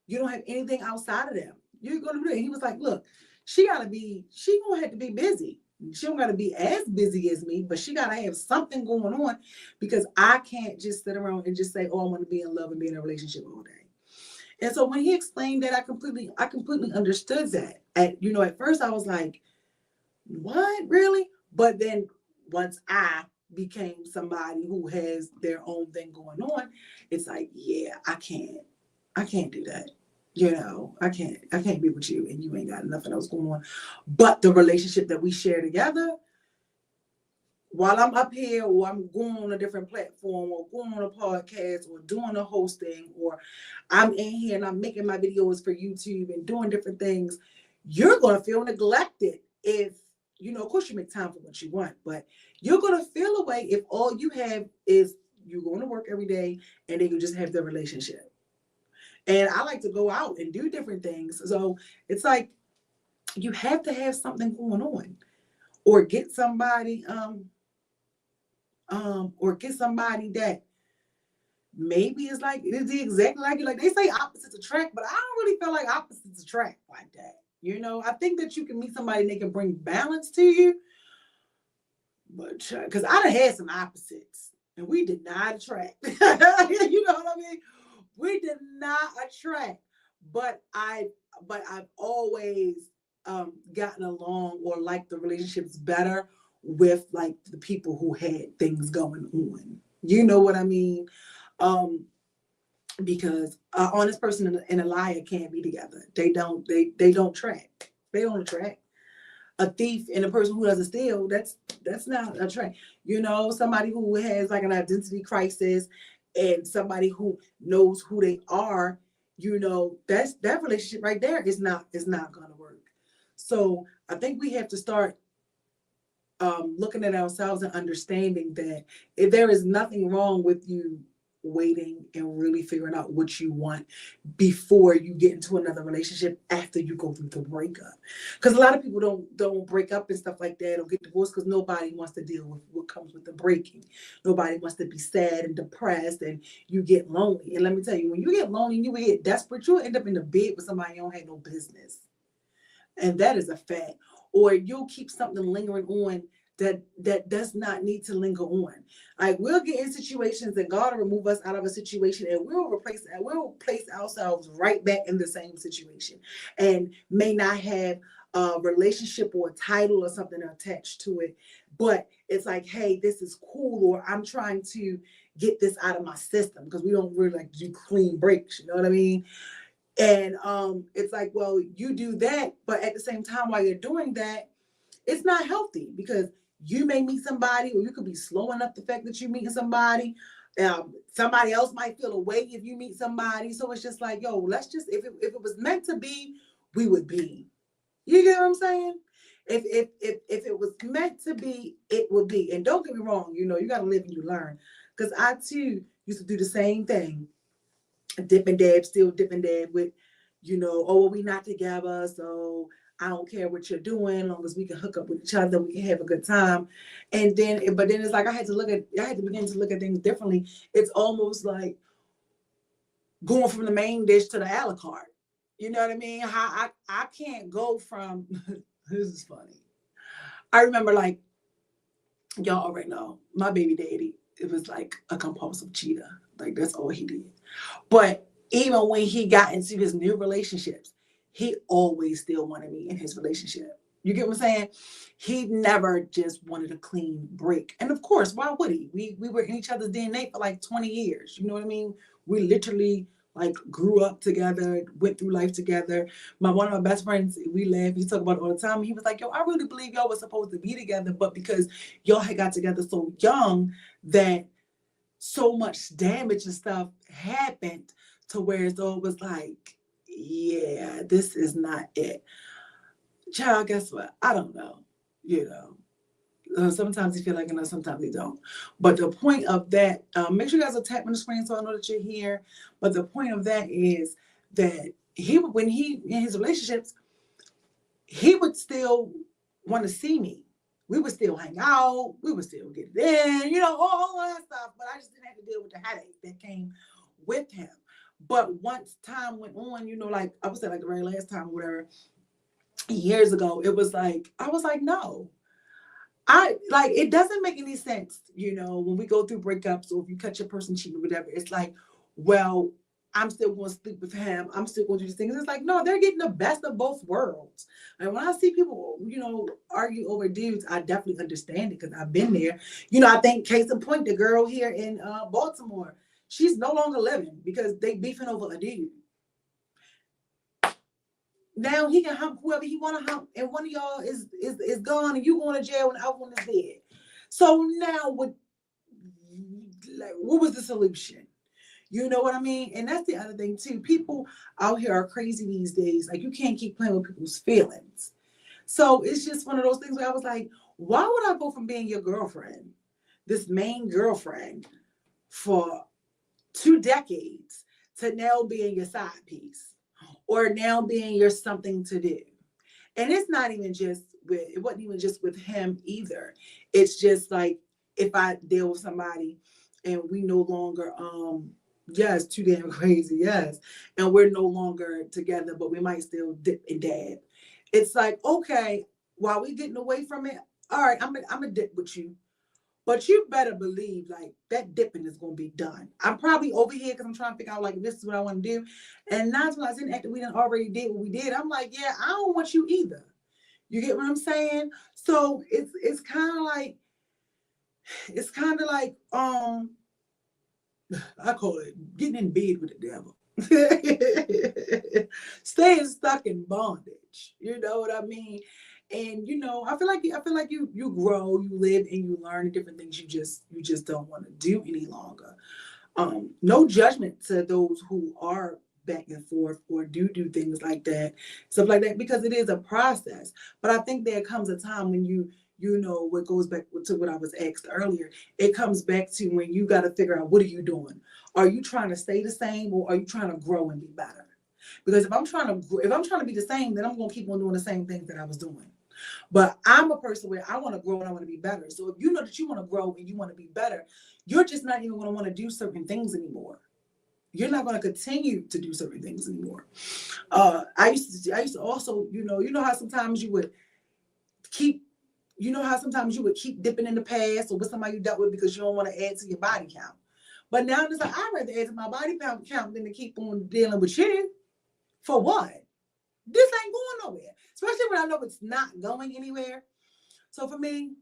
You don't have anything outside of them. You're going to do it. He was like, look, she going to have to be busy. She don't got to be as busy as me, but she got to have something going on, because I can't just sit around and just say, oh, I want to be in love and be in a relationship all day. And so when he explained that, I completely understood that. At first I was like, what, really? But then once I became somebody who has their own thing going on, it's like, yeah, I can't do that. You know, I can't be with you and you ain't got nothing else going on. But the relationship that we share together, while I'm up here or I'm going on a different platform or going on a podcast or doing a hosting, or I'm in here and I'm making my videos for YouTube and doing different things, you're going to feel neglected if, of course you make time for what you want, but you're going to feel away if all you have is you're going to work every day and then you just have the relationship. And I like to go out and do different things. So it's like you have to have something going on, or get somebody that maybe it's like it's exactly like you. Like they say opposites attract, but I don't really feel like opposites attract like that. You know, I think that you can meet somebody and they can bring balance to you. But because I done had some opposites and we did not attract. You know what I mean? We did not attract. But I've always gotten along or liked the relationships better with like the people who had things going on. You know what I mean? Because an honest person and a liar can't be together. They don't track. They don't attract. A thief and a person who doesn't steal, that's not a track. You know, somebody who has like an identity crisis and somebody who knows who they are, you know, that relationship right there is not gonna work. So I think we have to start looking at ourselves and understanding that if there is nothing wrong with you waiting and really figuring out what you want before you get into another relationship after you go through the breakup. Because a lot of people don't break up and stuff like that or get divorced because nobody wants to deal with what comes with the breaking. Nobody wants to be sad and depressed and you get lonely. And let me tell you, when you get lonely and you get desperate, you'll end up in the bed with somebody you don't have no business. And that is a fact. Or you'll keep something lingering on that does not need to linger on. Like we'll get in situations and God will remove us out of a situation and we'll place ourselves right back in the same situation and may not have a relationship or a title or something attached to it. But it's like, hey, this is cool, or I'm trying to get this out of my system because we don't really like do clean breaks, you know what I mean? And it's like, well, you do that, but at the same time while you're doing that, it's not healthy because you may meet somebody, or you could be slowing up the fact that you're meeting somebody. Somebody else might feel a way if you meet somebody. So it's just like, yo, let's just, if it was meant to be, we would be. You get what I'm saying? If it was meant to be, it would be. And don't get me wrong, you know, you got to live and you learn. Because I too used to do the same thing. Dip and dab, still dip and dab with, you know, oh, well, we not together, so I don't care what you're doing, as long as we can hook up with each other, we can have a good time. And then, but then it's like I had to begin to look at things differently. It's almost like going from the main dish to the a la carte. You know what I mean? How I can't go from this is funny. I remember, like, y'all already know, my baby daddy, it was like a compulsive cheater. Like that's all he did. But even when he got into his new relationships, he always still wanted me in his relationship. You get what I'm saying? He never just wanted a clean break. And of course, why would he? We were in each other's DNA for like 20 years. You know what I mean? We literally like grew up together, went through life together. One of my best friends, we laugh, he talk about it all the time. He was like, yo, I really believe y'all were supposed to be together, but because y'all had got together so young that so much damage and stuff happened to where it was like, yeah, this is not it. Child, guess what? I don't know. You know, sometimes you feel like, sometimes you don't. But the point of that, make sure you guys are tapping the screen so I know that you're here. But the point of that is that when he in his relationships, he would still want to see me. We would still hang out. We would still get it in, all that stuff. But I just didn't have to deal with the headache that came with him. But once time went on, like I was saying, like the very last time or whatever, years ago, it was like, I was like, no. It doesn't make any sense, when we go through breakups or if you catch your person cheating or whatever, it's like, well, I'm still going to sleep with him. I'm still going to do these things. It's like, no, they're getting the best of both worlds. And when I see people, argue over dudes, I definitely understand it because I've been there. I think case in point, the girl here in Baltimore, she's no longer living because they beefing over a dude. Now he can hump whoever he want to hump, and one of y'all is gone, and you going to jail, and the other one is dead. So now, what was the solution? You know what I mean? And that's the other thing too. People out here are crazy these days. Like you can't keep playing with people's feelings. So it's just one of those things where I was like, why would I go from being your girlfriend, this main girlfriend, for 2 decades, to now being your side piece or now being your something to do. And it's not even just with, it wasn't even just with him either. It's just like if I deal with somebody and we no longer, yes, too damn crazy, yes. And we're no longer together, but we might still dip and dab. It's like, okay, while we getting away from it, all right, I'm a dip with you. But you better believe like that dipping is going to be done. I'm probably over here because I'm trying to figure out like this is what I want to do. And 9 times out of 10 after we done already did what we did, I'm like, yeah, I don't want you either. You get what I'm saying? So it's kind of like I call it getting in bed with the devil. Staying stuck in bondage. You know what I mean? And you know, I feel like you grow, you live, and you learn different things you just don't want to do any longer. No judgment to those who are back and forth or do things like that, stuff like that, because it is a process. But I think there comes a time when you know what goes back to what I was asked earlier. It comes back to when you got to figure out what are you doing. Are you trying to stay the same or are you trying to grow and be better? Because if I'm trying to be the same, then I'm going to keep on doing the same things that I was doing. But I'm a person where I want to grow and I want to be better. So if you know that you want to grow and you want to be better, you're just not even going to want to do certain things anymore. You're not going to continue to do certain things anymore. I used to also, you know how sometimes you would keep dipping in the past or with somebody you dealt with because you don't want to add to your body count. But now it's like, I'd rather add to my body count than to keep on dealing with you. For what? This ain't going nowhere. Especially when I know it's not going anywhere. So for me,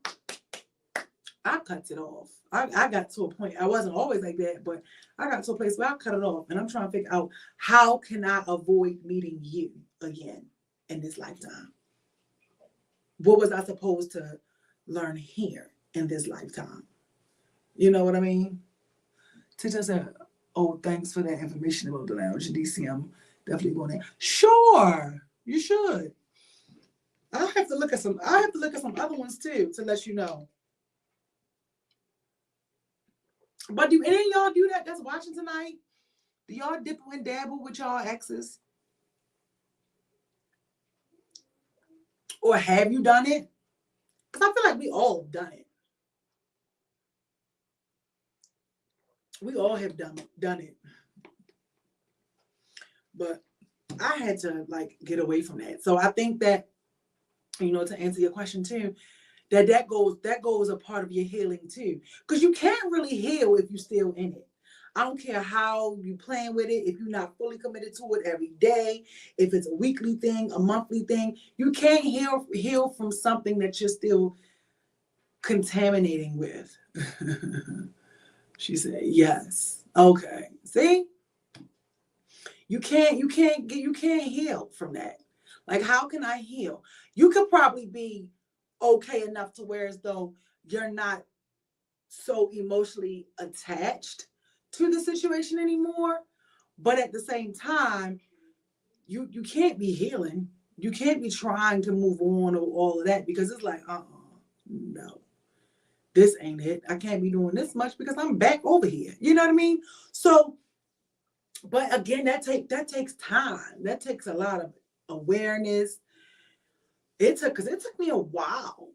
I cut it off. I got to a point, I wasn't always like that, but I got to a place where I cut it off. And I'm trying to figure out how can I avoid meeting you again in this lifetime? What was I supposed to learn here in this lifetime? You know what I mean? Tita said, oh, thanks for that information about the lounge in DC. I'm definitely going there. Sure, you should. I have to look at some other ones too to let you know. But do any of y'all do that that's watching tonight? Do y'all dip and dabble with y'all exes? Or have you done it? Because I feel like we all have done it. We all have done it. But I had to like get away from that. So I think that, you know, to answer your question too, that goes a part of your healing too. Because you can't really heal if you're still in it. I don't care how you playing with it, if you're not fully committed to it every day, if it's a weekly thing, a monthly thing, you can't heal from something that you're still contaminating with. She said, yes. Okay. See? You can't heal from that. Like, how can I heal? You could probably be okay enough to where as though you're not so emotionally attached to the situation anymore. But at the same time, you can't be healing. You can't be trying to move on or all of that because it's like, no, this ain't it. I can't be doing this much because I'm back over here. You know what I mean? So, but again, that takes time. That takes a lot of awareness. It took me a while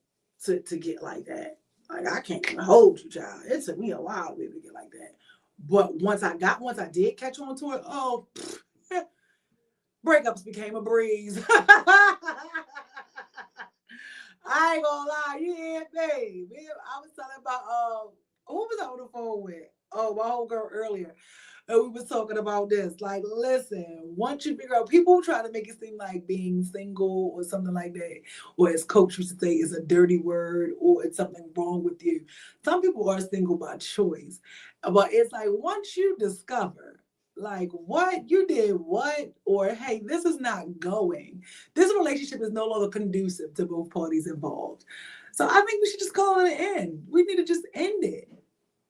to get like that. Like, I can't even hold you, child. It took me a while to be able to get like that. But once I did catch on to it, breakups became a breeze. I ain't gonna lie, yeah, babe. I was talking about who was I on the phone with? Oh, my whole girl earlier. And we was talking about this. Like, listen, once you figure out, people try to make it seem like being single or something like that, or as Coach used to say, is a dirty word or it's something wrong with you. Some people are single by choice. But it's like, once you discover, like, what you did, or hey, this is not going. This relationship is no longer conducive to both parties involved. So I think we should just call it an end. We need to just end it.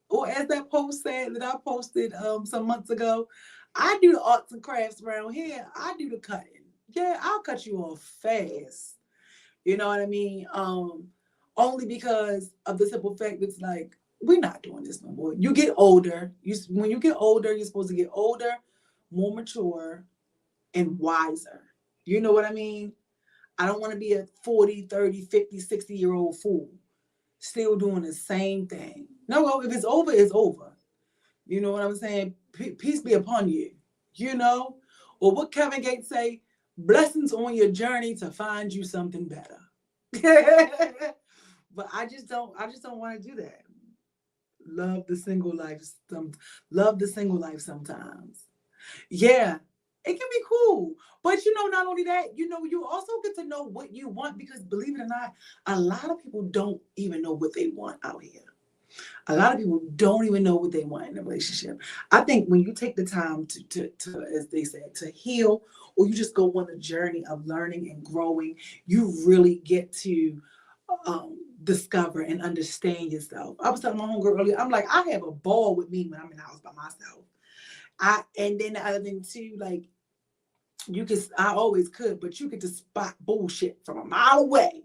Or as that post said that I posted some months ago, I do the arts and crafts around here. I do the cutting. Yeah, I'll cut you off fast. You know what I mean? Only because of the simple fact it's like, we're not doing this no more. You get older. When you get older, you're supposed to get older, more mature, and wiser. You know what I mean? I don't want to be a 40, 30, 50, 60-year-old fool still doing the same thing. No, well, if it's over, it's over. You know what I'm saying? Peace be upon you. You know? Or what Kevin Gates say, blessings on your journey to find you something better. But I just don't want to do that. Love the single life sometimes. Yeah, it can be cool. But not only that, you also get to know what you want, because believe it or not, a lot of people don't even know what they want out here. A lot of people don't even know what they want in a relationship. I think when you take the time to as they said, to heal, or you just go on a journey of learning and growing, you really get to discover and understand yourself. I was telling my homegirl earlier, I'm like, I have a ball with me when I'm in the house by myself. And then the other thing too, like, I always could, but you could just spot bullshit from a mile away.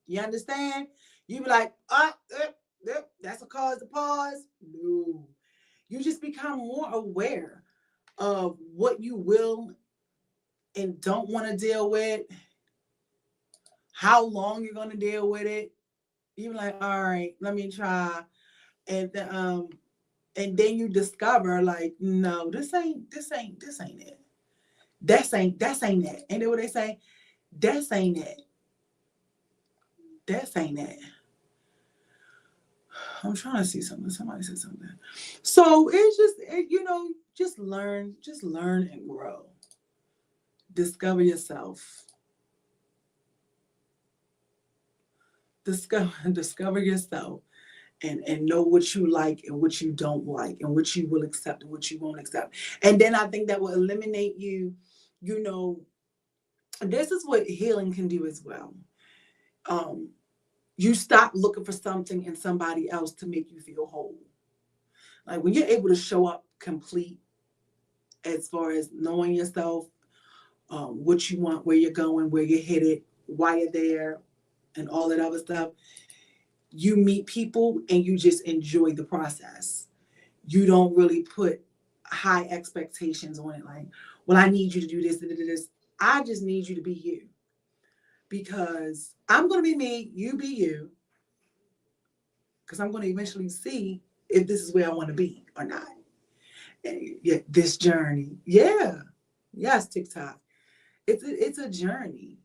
You understand? You be like, that's a cause to pause. No. You just become more aware of what you will and don't want to deal with, how long you're going to deal with it. You're like, all right, let me try. And then you discover, like, no, this ain't it. That's ain't it. And then what they say, that's ain't it. That's ain't it. I'm trying to see something. Somebody said something. So it's just learn and grow. Discover yourself. Discover yourself and know what you like and what you don't like, and what you will accept and what you won't accept. And then I think that will eliminate you. This is what healing can do as well. You stop looking for something in somebody else to make you feel whole. Like when you're able to show up complete as far as knowing yourself, what you want, where you're going, where you're headed, why you're there, and all that other stuff, you meet people and you just enjoy the process. You don't really put high expectations on it. Like, well, I need you to do this. I just need you to be you. Because I'm going to be me, you be you. Because I'm going to eventually see if this is where I want to be or not. And yeah, this journey. Yeah. Yes, TikTok. It's a journey.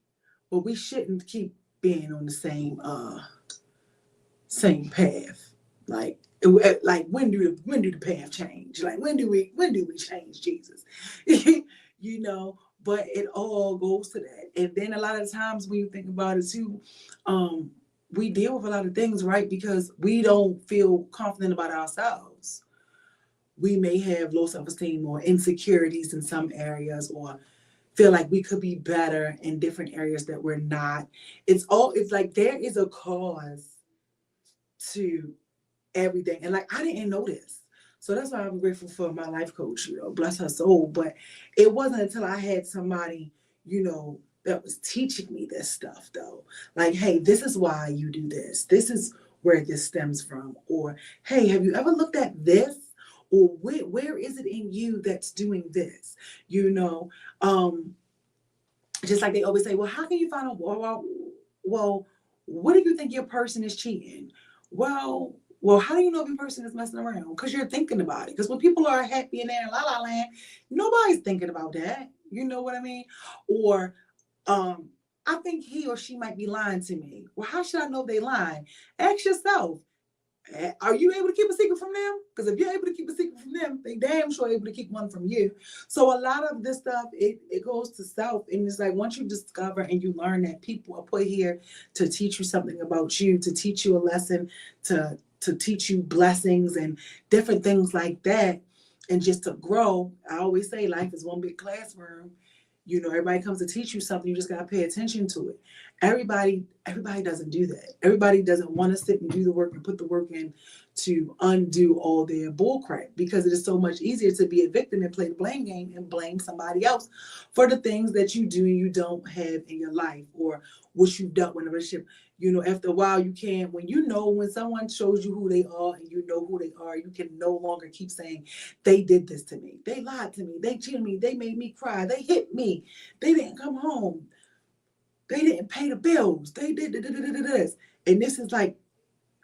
But we shouldn't keep being on the same path. Like when do the path change? Like when do we change Jesus? But it all goes to that. And then a lot of times when you think about it too, we deal with a lot of things, right? Because we don't feel confident about ourselves. We may have low self-esteem or insecurities in some areas, or feel like we could be better in different areas that we're not. It's like there is a cause to everything. And like, I didn't know this. So that's why I'm grateful for my life coach, bless her soul. But it wasn't until I had somebody, that was teaching me this stuff though. Like, hey, this is why you do this. This is where this stems from. Or, hey, have you ever looked at this? Or where is it in you that's doing this? Just like they always say, well, how can you find out? Well, what if you think your person is cheating? Well, how do you know if your person is messing around? Because you're thinking about it. Because when people are happy and they're in la la land, nobody's thinking about that. You know what I mean? Or I think he or she might be lying to me. Well, how should I know they lying? Ask yourself, are you able to keep a secret from them? Because if you're able to keep a secret from them, they damn sure able to keep one from you. So a lot of this stuff, it goes to self. And it's like, once you discover and you learn that people are put here to teach you something about you, to teach you a lesson, to teach you blessings and different things like that, and just to grow. I always say life is one big classroom. Everybody comes to teach you something. You just got to pay attention to it. Everybody everybody doesn't do that. Everybody doesn't want to sit and do the work and put the work in to undo all their bullcrap, because it is so much easier to be a victim and play the blame game and blame somebody else for the things that you do and you don't have in your life, or what you've done in a relationship. You know, after a while, you can, when someone shows you who they are and you know who they are, you can no longer keep saying, they did this to me, they lied to me, they cheated me, they made me cry, they hit me, they didn't come home, they didn't pay the bills, they did this. And this is like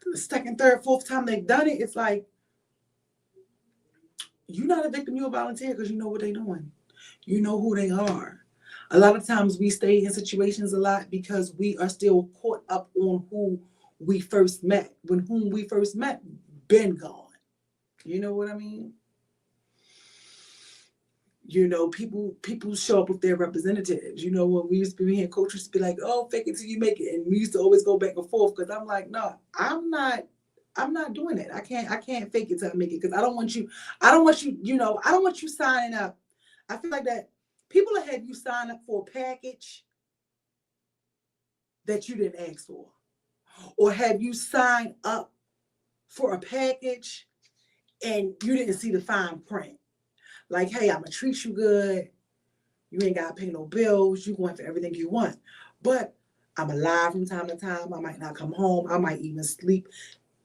the second, third, fourth time they've done it. It's like, you're not a victim, you're a volunteer, because you know what they're doing. You know who they are. A lot of times we stay in situations a lot because we are still caught up on who we first met. When whom we first met, been gone. You know what I mean? You know, people show up with their representatives. You know, when we used to be here, coaches used to be like, oh, fake it till you make it. And we used to always go back and forth, because I'm like, no, I'm not doing it. I can't fake it till I make it, because I don't want you, I don't want you signing up. I feel like that people will have you sign up for a package that you didn't ask for, or have you sign up for a package and you didn't see the fine print. Like, hey, I'm gonna treat you good. You ain't gotta pay no bills. You going for everything you want. But I'm alive from time to time. I might not come home. I might even sleep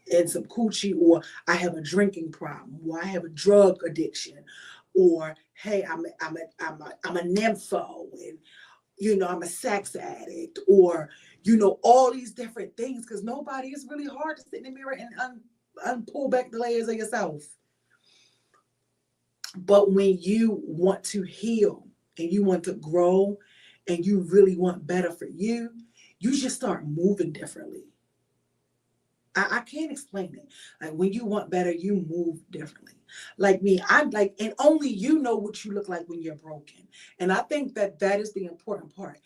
in some coochie, or I have a drinking problem, or I have a drug addiction, or hey, I'm a nympho, and you know, I'm a sex addict, or you know, all these different things, because nobody, is really hard to sit in the mirror and pull back the layers of yourself. But when you want to heal and you want to grow and you really want better for you, you just start moving differently. I can't explain it. Like, when you want better, you move differently. Like me, and only you know what you look like when you're broken. And I think that is the important part.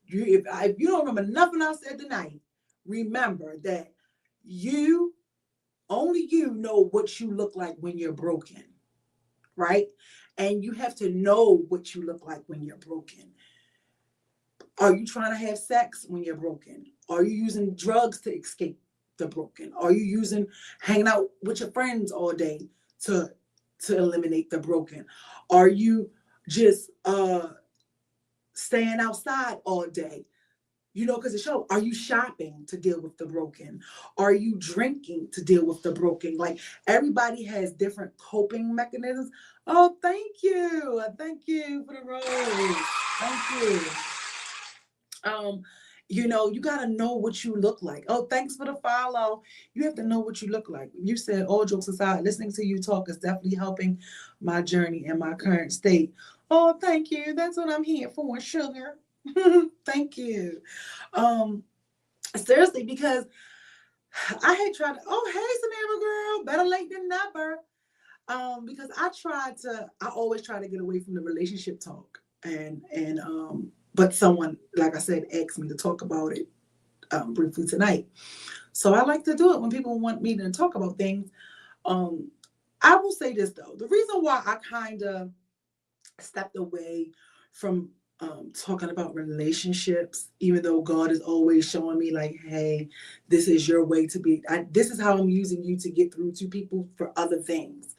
If you don't remember nothing I said tonight, remember that only you know what you look like when you're broken. Right? And you have to know what you look like when you're broken. Are you trying to have sex when you're broken? Are you using drugs to escape the broken? Are you hanging out with your friends all day to eliminate the broken? Are you just staying outside all day? You know, because it shows. Are you shopping to deal with the broken? Are you drinking to deal with the broken? Like, everybody has different coping mechanisms. Oh, thank you. Thank you for the rose. Thank you. You know, you got to know what you look like. Oh, thanks for the follow. You have to know what you look like. You said, all jokes aside, listening to you talk is definitely helping my journey and my current state. Oh, thank you. That's what I'm here for, sugar. Thank you. Seriously, because I had tried to, oh, hey, Samara girl, better late than never. Because I always try to get away from the relationship talk, but someone, like I said, asked me to talk about it briefly tonight. So I like to do it when people want me to talk about things. I will say this though, the reason why I kind of stepped away from talking about relationships, even though God is always showing me like, hey, this is your way to be. This is how I'm using you to get through to people for other things.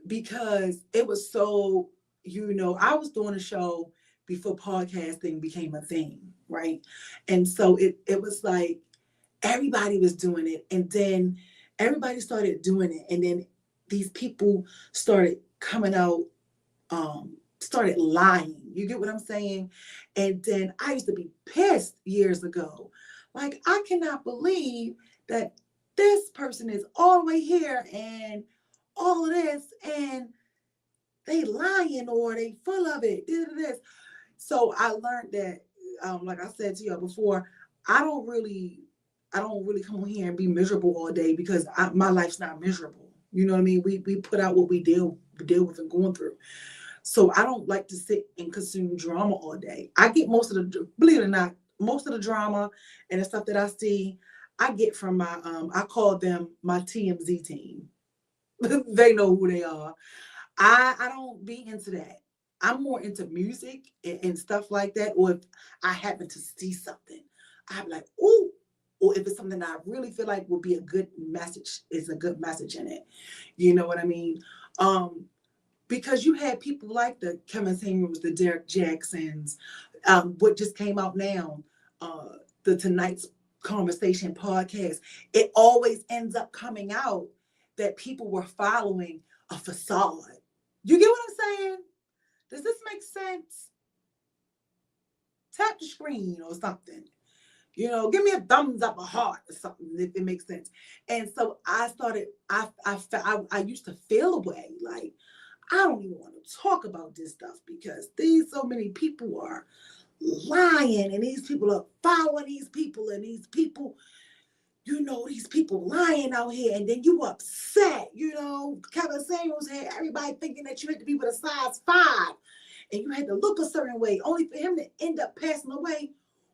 Because it was so, I was doing a show before podcasting became a thing, right? And so it was like everybody was doing it, and then everybody started doing it, and then these people started coming out, started lying. You get what I'm saying? And then I used to be pissed years ago. Like, I cannot believe that this person is all the way here and all of this, and they lying, or they full of it. This. So I learned that, like I said to you before, I don't really come on here and be miserable all day, because my life's not miserable. You know what I mean? We put out what we deal with and going through. So I don't like to sit and consume drama all day. I get believe it or not, most of the drama and the stuff that I see, I get from my, I call them my TMZ team. They know who they are. I don't be into that. I'm more into music and stuff like that. Or if I happen to see something, I'm like, ooh. Or if it's something that I really feel like will be a good message, is a good message in it. You know what I mean? Because you had people like the Kevin Samuels, the Derek Jacksons, what just came out now, the Tonight's Conversation podcast. It always ends up coming out that people were following a facade. You get what I'm saying? Does this make sense? Tap the screen or something. You know, give me a thumbs up, a heart, or something, if it makes sense. And so I started, I used to feel away, like, I don't even want to talk about this stuff because so many people are lying, and these people are following these people, and these people, you know, these people lying out here, and then you upset, you know. Kevin Samuels had everybody thinking that you had to be with a size 5, and you had to look a certain way, only for him to end up passing away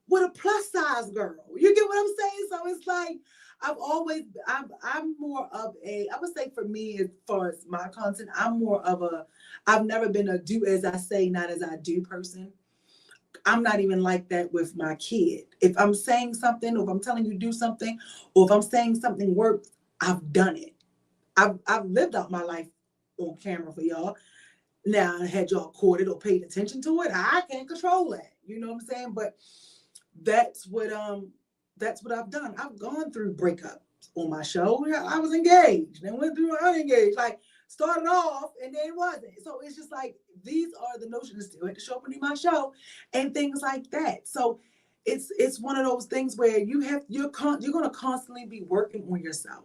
with a plus size girl. You get what I'm saying? So it's like, I'm more of I would say for me, as far as my content, I've never been a do as I say, not as I do person. I'm not even like that with my kid. If I'm saying something, or if I'm telling you to do something, or if I'm saying something works, I've done it. I've lived out my life on camera for y'all. Now, had y'all caught it or paid attention to it, I can't control that. You know what I'm saying? But that's what I've done. I've gone through breakups on my show. I was engaged, then went through unengaged. Like, started off and then it wasn't. So it's just like, these are the notions. Still had to show up and do my show and things like that. So it's one of those things where you're going to constantly be working on yourself.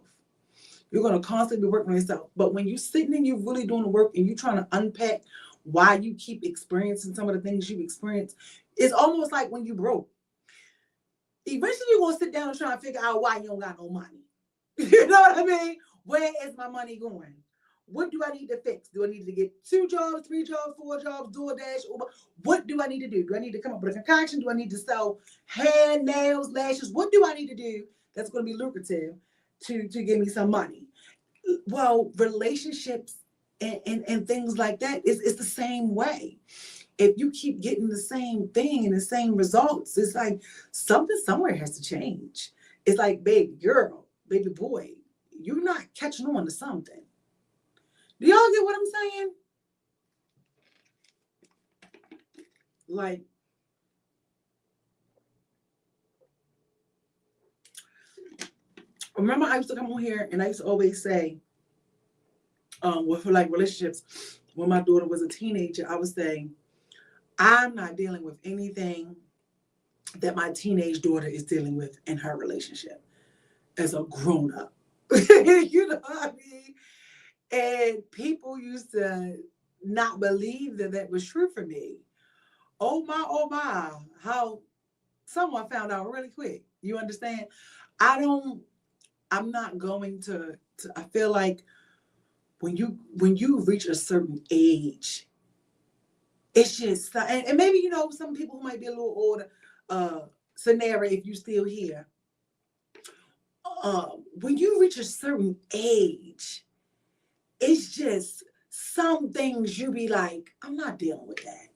You're going to constantly be working on yourself. But when you're sitting and you're really doing the work and you're trying to unpack why you keep experiencing some of the things you experience, it's almost like when you broke. Eventually, you're going to sit down and try to figure out why you don't got no money. You know what I mean? Where is my money going? What do I need to fix? Do I need to get 2 jobs, 3 jobs, 4 jobs, DoorDash, Uber? What do I need to do? Do I need to come up with a concoction? Do I need to sell hair, nails, lashes? What do I need to do that's going to be lucrative to give me some money? Well, relationships and things like that is the same way. If you keep getting the same thing and the same results, it's like something somewhere has to change. It's like, baby girl, baby boy, you're not catching on to something. Do y'all get what I'm saying? Like, remember I used to come on here and I used to always say, with like relationships, when my daughter was a teenager, I would say, I'm not dealing with anything that my teenage daughter is dealing with in her relationship as a grown-up. You know what I mean? And people used to not believe that was true for me. Oh my, how someone found out really quick. You understand? I'm not going to I feel like when you reach a certain age, it's just, and maybe, you know, some people who might be a little older, scenario, if you still here, when you reach a certain age, it's just some things you be like, I'm not dealing with that.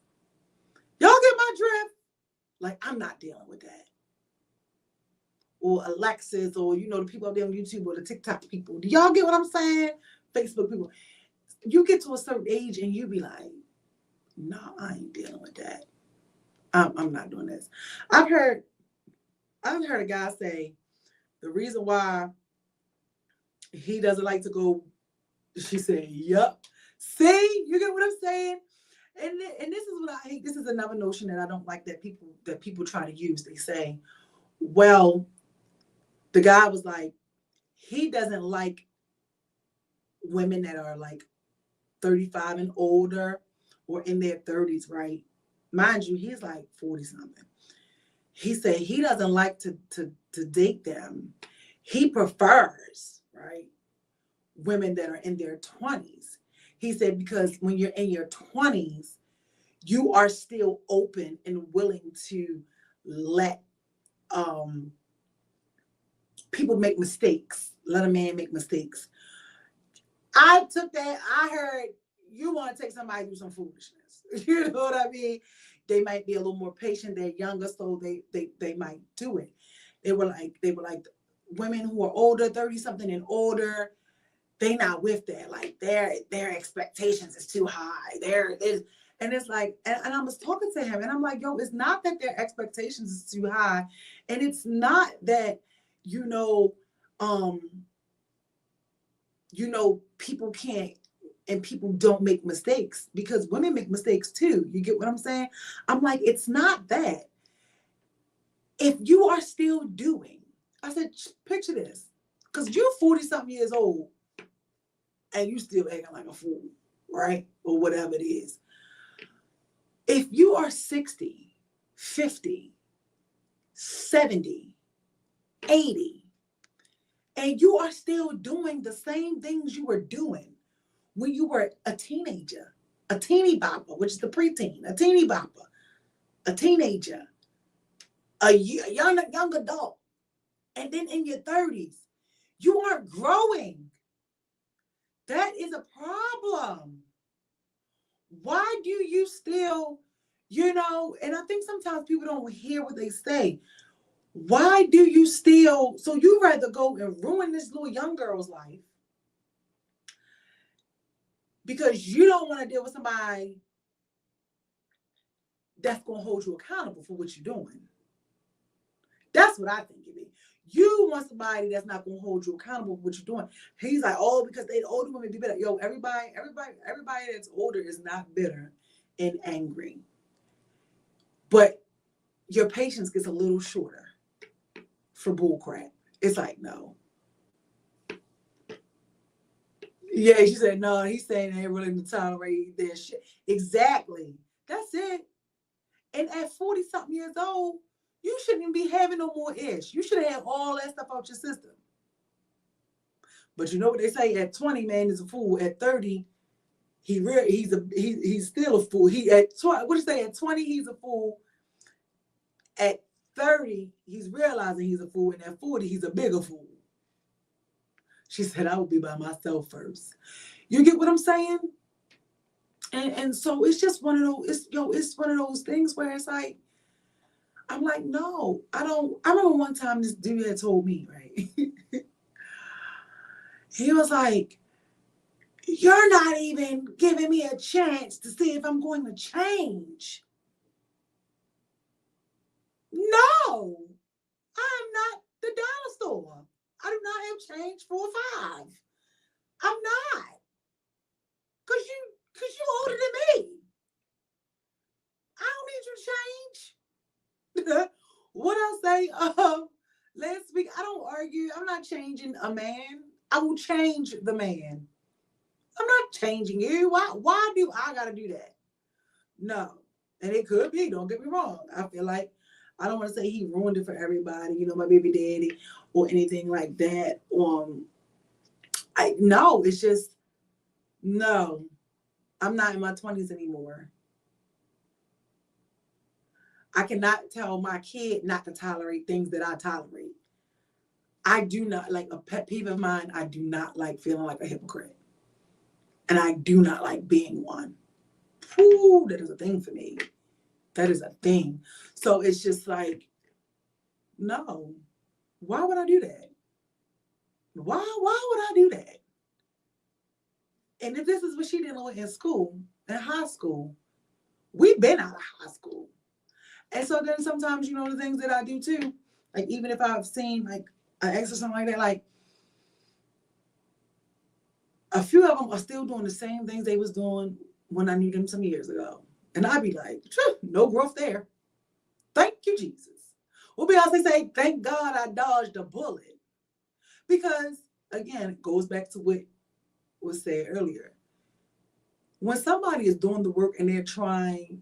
Y'all get my drift? Like, I'm not dealing with that. Or Alexis, or, you know, the people out there on YouTube, or the TikTok people. Do y'all get what I'm saying? Facebook people. You get to a certain age and you be like, no, I ain't dealing with that. I'm not doing this. I've heard a guy say the reason why he doesn't like to go, she said, yup. See, you get what I'm saying? And this is what I hate. This is another notion that I don't like that people try to use. They say, well, the guy was like, he doesn't like women that are like 35 and older or in their 30s, right? Mind you, he's like 40 something. He said he doesn't like to date them. He prefers, right, women that are in their 20s. He said because when you're in your 20s, you are still open and willing to let people make mistakes. Let a man make mistakes. I took that. I heard you want to take somebody through some foolishness. You know what I mean? they might be a little more patient. They're younger, so they might do it. They were like women who are older, 30 something and older. They not with that. Like their expectations is too high. And it's like, and I was talking to him, and I'm like, yo, it's not that their expectations is too high, and it's not that people can't and people don't make mistakes, because women make mistakes too. You get what I'm saying? I'm like, it's not that. If you are still doing, I said, picture this, because you're 40 something years old and you still acting like a fool, right? Or whatever it is. If you are 60, 50, 70, 80, and you are still doing the same things you were doing when you were a teenager, a teeny bopper, which is the preteen, a teeny bopper, a teenager, a young adult, and then in your 30s, you aren't growing. That is a problem. Why do you still, and I think sometimes people don't hear what they say. Why do you still, so you rather go and ruin this little young girl's life because you don't want to deal with somebody that's going to hold you accountable for what you're doing. That's what I think it is. You want somebody that's not going to hold you accountable for what you're doing. He's like, oh, because they older women be better. Yo, everybody that's older is not bitter and angry. But your patience gets a little shorter for bullcrap. It's like, no. Yeah, she said, no, he's saying they ain't willing to tolerate their shit. Exactly. That's it. And at 40 something years old, you shouldn't be having no more ish. You should have all that stuff out your system. But you know what they say? At 20, man is a fool. At 30, he's still a fool. At 20, he's a fool. At 30, he's realizing he's a fool. And at 40, he's a bigger fool. She said, I will be by myself first. You get what I'm saying? And so it's just one of those, it's one of those things where it's like, I'm like, no, I don't. I remember one time this dude had told me, right? He was like, you're not even giving me a chance to see if I'm going to change. No, I'm not the dollar store. I do not have change for $5. I'm not. Cause you older than me. I don't need you to change. What I say, last week, I don't argue. I'm not changing a man. I will change the man. I'm not changing you. Why do I gotta do that? No. And it could be, don't get me wrong. I feel like, I don't want to say he ruined it for everybody, my baby daddy or anything like that. It's just, no. I'm not in my 20s anymore. I cannot tell my kid not to tolerate things that I tolerate. I do not, like a pet peeve of mine, I do not like feeling like a hypocrite. And I do not like being one. Whew, that is a thing for me. That is a thing. So it's just like, no. Why would I do that? Why would I do that? And if this is what she didn't learn in school, in high school, we've been out of high school. And so then sometimes, the things that I do too, like even if I've seen like an ex or something like that, like a few of them are still doing the same things they was doing when I knew them some years ago. And I'd be like, no growth there. Thank you, Jesus. Well, Beyonce say, thank God I dodged a bullet. Because again, it goes back to what was said earlier. When somebody is doing the work and they're trying,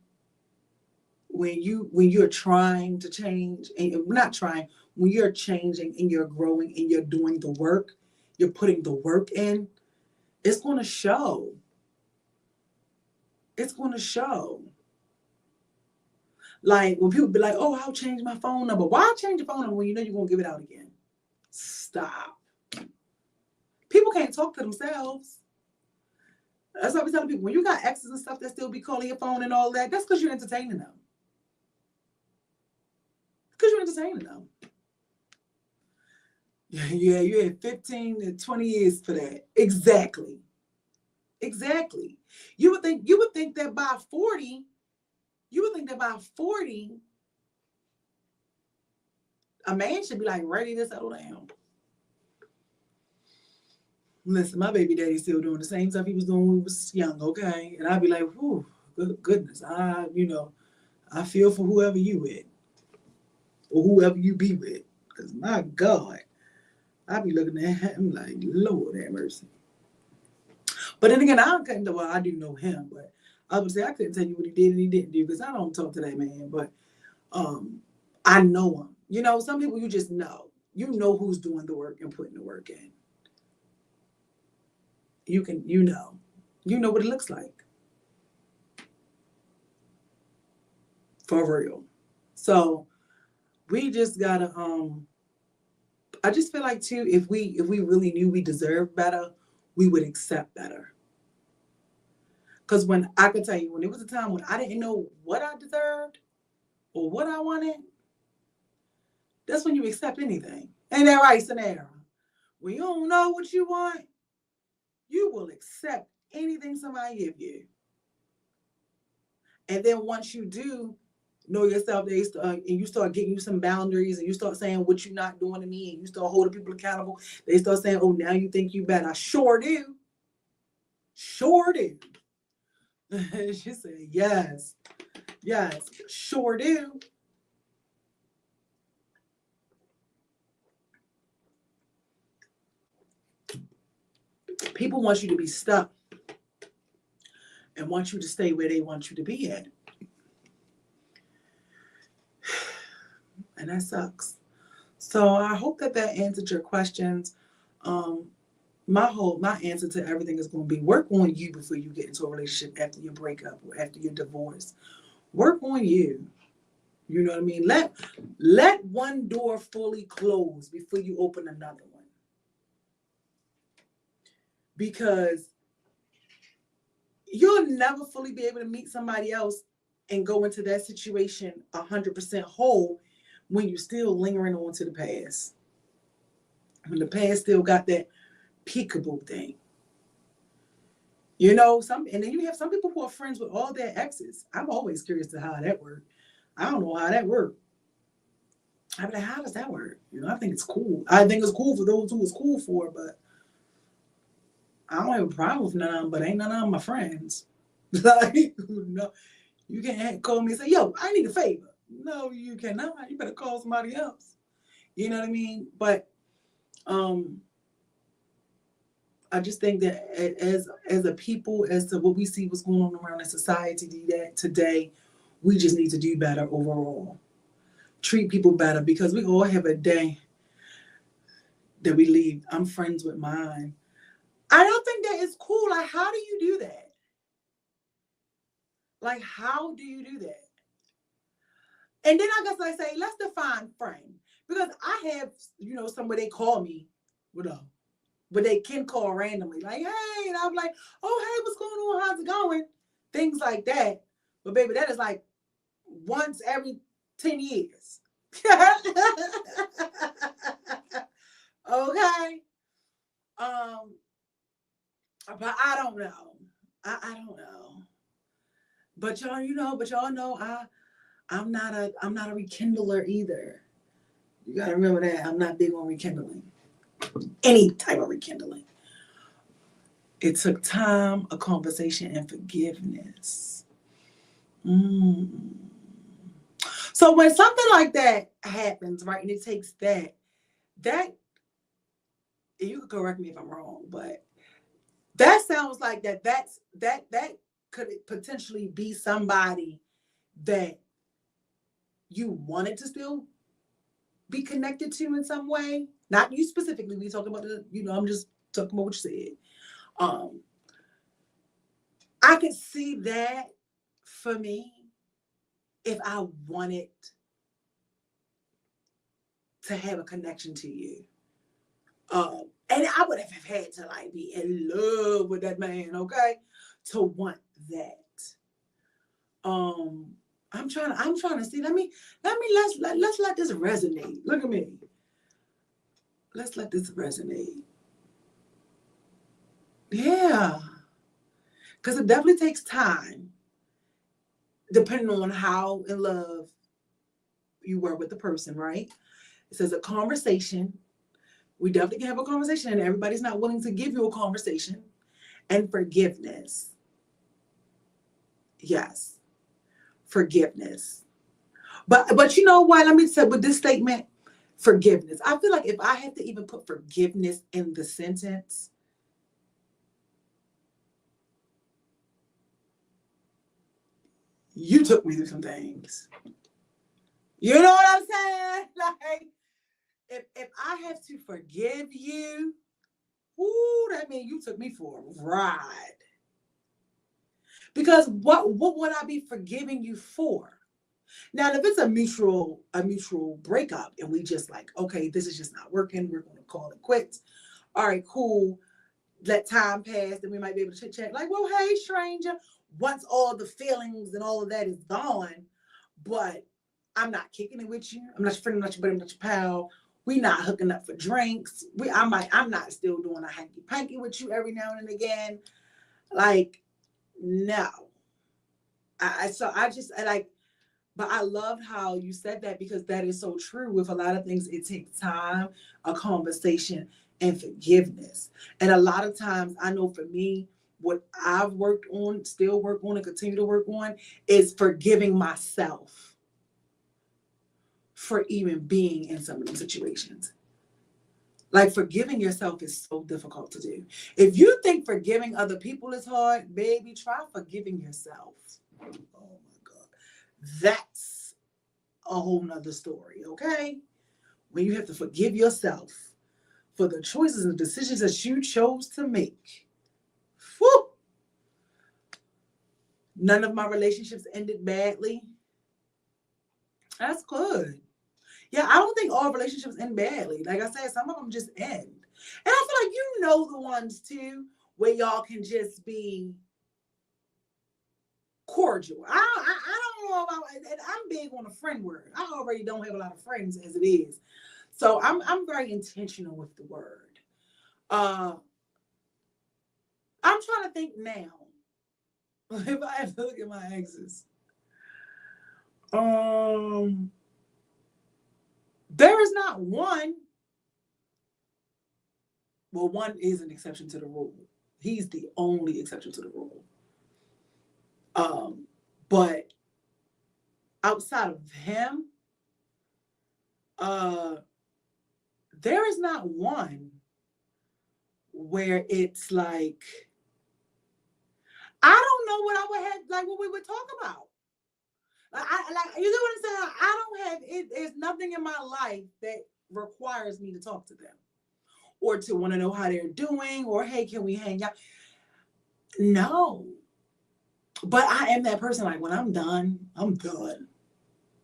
when you're trying to change, and not trying, when you're changing and you're growing and you're doing the work, you're putting the work in, it's going to show. It's going to show. Like when people be like, oh, I'll change my phone number. Why change your phone number when you know you're going to give it out again? Stop. People can't talk to themselves. That's why we tell people, when you got exes and stuff that still be calling your phone and all that, that's because you're entertaining them. entertaining them. Yeah, you had 15 to 20 years for that. Exactly. You would think that by 40, a man should be like ready to settle down. Listen, my baby daddy's still doing the same stuff he was doing when he was young, okay? And I'd be like, whew, goodness, I feel for whoever you with, or whoever you be with. Because my God, I'd be looking at him like, Lord have mercy. But then again, I do know him, but I would say I couldn't tell you what he did and he didn't do because I don't talk to that man. But I know him. Some people you just know. You know who's doing the work and putting the work in. You know what it looks like. For real. So we just gotta I just feel like too, if we really knew we deserved better, we would accept better. Because when I could tell you, when it was a time when I didn't know what I deserved or what I wanted, that's when you accept anything. Ain't that right, Sonara? When you don't know what you want, you will accept anything somebody give you. And then once you do know yourself, and you start getting you some boundaries, and you start saying what you're not doing to me, and you start holding people accountable, they start saying, oh, now you think you better. I sure do. Sure do. She said, yes, sure do. People want you to be stuck and want you to stay where they want you to be at. And that sucks. So I hope that answered your questions. My answer to everything is going to be work on you before you get into a relationship after your breakup or after your divorce. Work on you. You know what I mean? Let one door fully close before you open another one. Because you'll never fully be able to meet somebody else and go into that situation 100% whole when you're still lingering on to the past. When the past still got that peekaboo thing. And then you have some people who are friends with all their exes. I'm always curious to how that worked. I don't know how that worked. I'm like, how does that work? I think it's cool. I think it's cool for those who it's cool for, but I don't have a problem with none of them, but ain't none of them my friends. Like, no, you can't call me and say, yo, I need a favor. No, you cannot. You better call somebody else. You know what I mean? But I just think that as a people, as to what we see what's going on around in society today, we just need to do better overall. Treat people better, because we all have a day that we leave. I'm friends with mine. I don't think that is cool. Like, how do you do that? Like, how do you do that? And then I guess I say, let's define friend. Because I have, somewhere they call me, but they can call randomly. Like, hey, and I'm like, oh, hey, what's going on? How's it going? Things like that. But baby, that is like once every 10 years. Okay. But I don't know. I don't know. But y'all know I'm not a rekindler either. You gotta remember that. I'm not big on rekindling. Any type of rekindling. It took time, a conversation, and forgiveness. So when something like that happens, right, and it takes that you can correct me if I'm wrong, but that sounds like that could potentially be somebody that you wanted to still be connected to in some way. Not you specifically. We talking about I'm just talking about what you said. I could see that for me if I wanted to have a connection to you. And I would have had to be in love with that man, okay? To want that. I'm trying to see. Let's let this resonate. Look at me. Let's let this resonate. Yeah. Because it definitely takes time, depending on how in love you were with the person, right? It says a conversation. We definitely can have a conversation, and everybody's not willing to give you a conversation. And forgiveness. Yes. Forgiveness. But you know what? Let me say with this statement, forgiveness. I feel like if I have to even put forgiveness in the sentence, you took me through some things. You know what I'm saying? Like, if I have to forgive you, ooh, that means you took me for a ride. Because what would I be forgiving you for? Now, if it's a mutual breakup and we just like, okay, this is just not working, we're going to call it quits. All right, cool. Let time pass, then we might be able to chit chat. Like, well, hey, stranger. Once all the feelings and all of that is gone, but I'm not kicking it with you. I'm not your friend, I'm not your buddy, I'm not your pal. We not hooking up for drinks. I'm not still doing a hanky panky with you every now and again. Like, no. But I loved how you said that, because that is so true. With a lot of things, it takes time, a conversation, and forgiveness. And a lot of times, I know for me, what I've worked on, still work on, and continue to work on is forgiving myself for even being in some of these situations. Like, forgiving yourself is so difficult to do. If you think forgiving other people is hard, baby, try forgiving yourself. Oh my God. That's a whole nother story, okay? When you have to forgive yourself for the choices and decisions that you chose to make. Whew. None of my relationships ended badly. That's good. Yeah, I don't think all relationships end badly. Like I said, some of them just end. And I feel like you know the ones too, where y'all can just be cordial. I don't know about, and I'm big on a friend word. I already don't have a lot of friends as it is. So I'm very intentional with the word. I'm trying to think now. If I have to look at my exes. There is not one. Well, one is an exception to the rule. He's the only exception to the rule. But outside of him, there is not one where it's like, I don't know what I would have, like what we would talk about. You know what I'm saying? I don't have it. There's nothing in my life that requires me to talk to them or to want to know how they're doing, or hey, can we hang out? No. But I am that person, like, when I'm done, I'm done.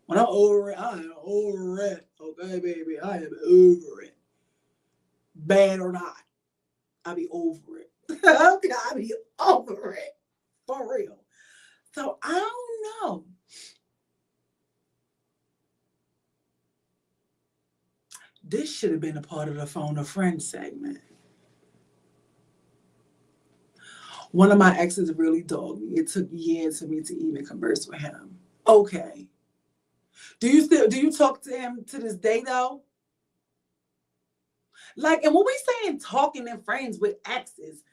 When I'm over it, I am over it. Okay, baby, I am over it. Bad or not, I'll be over it. Okay, I'll be over it. For real. So I don't know. This should have been a part of the phone a friend segment. One of my exes really dogged me. It took years for me to even converse with him. Okay. Do you talk to him to this day though? Like, and when we saying talking and friends with exes,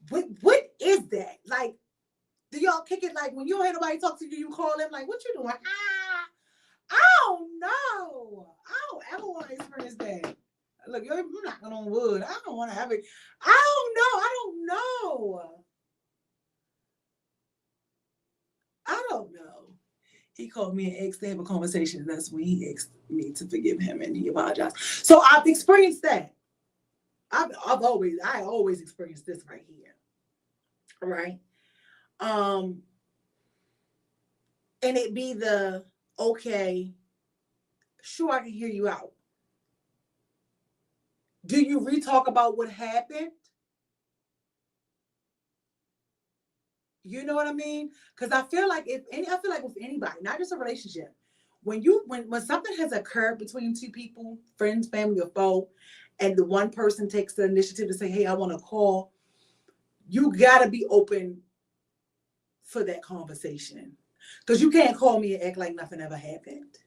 what is that? Like, do y'all kick it like when you don't have nobody talk to you, you call them like, what you doing? I don't know. I don't ever want to experience that. Look, you're knocking on wood. I don't want to have it. I don't know. He called me and asked to have a conversation. That's when he asked me to forgive him, and he apologized. So I've experienced that. I always experienced this right here. Right? And it be the, okay, sure, I can hear you out. Do you re-talk about what happened? You know what I mean? Because I feel like with anybody, not just a relationship, when something has occurred between two people, friends, family, or foe, and the one person takes the initiative to say, "Hey, I want to call," you gotta be open for that conversation. Because you can't call me and act like nothing ever happened.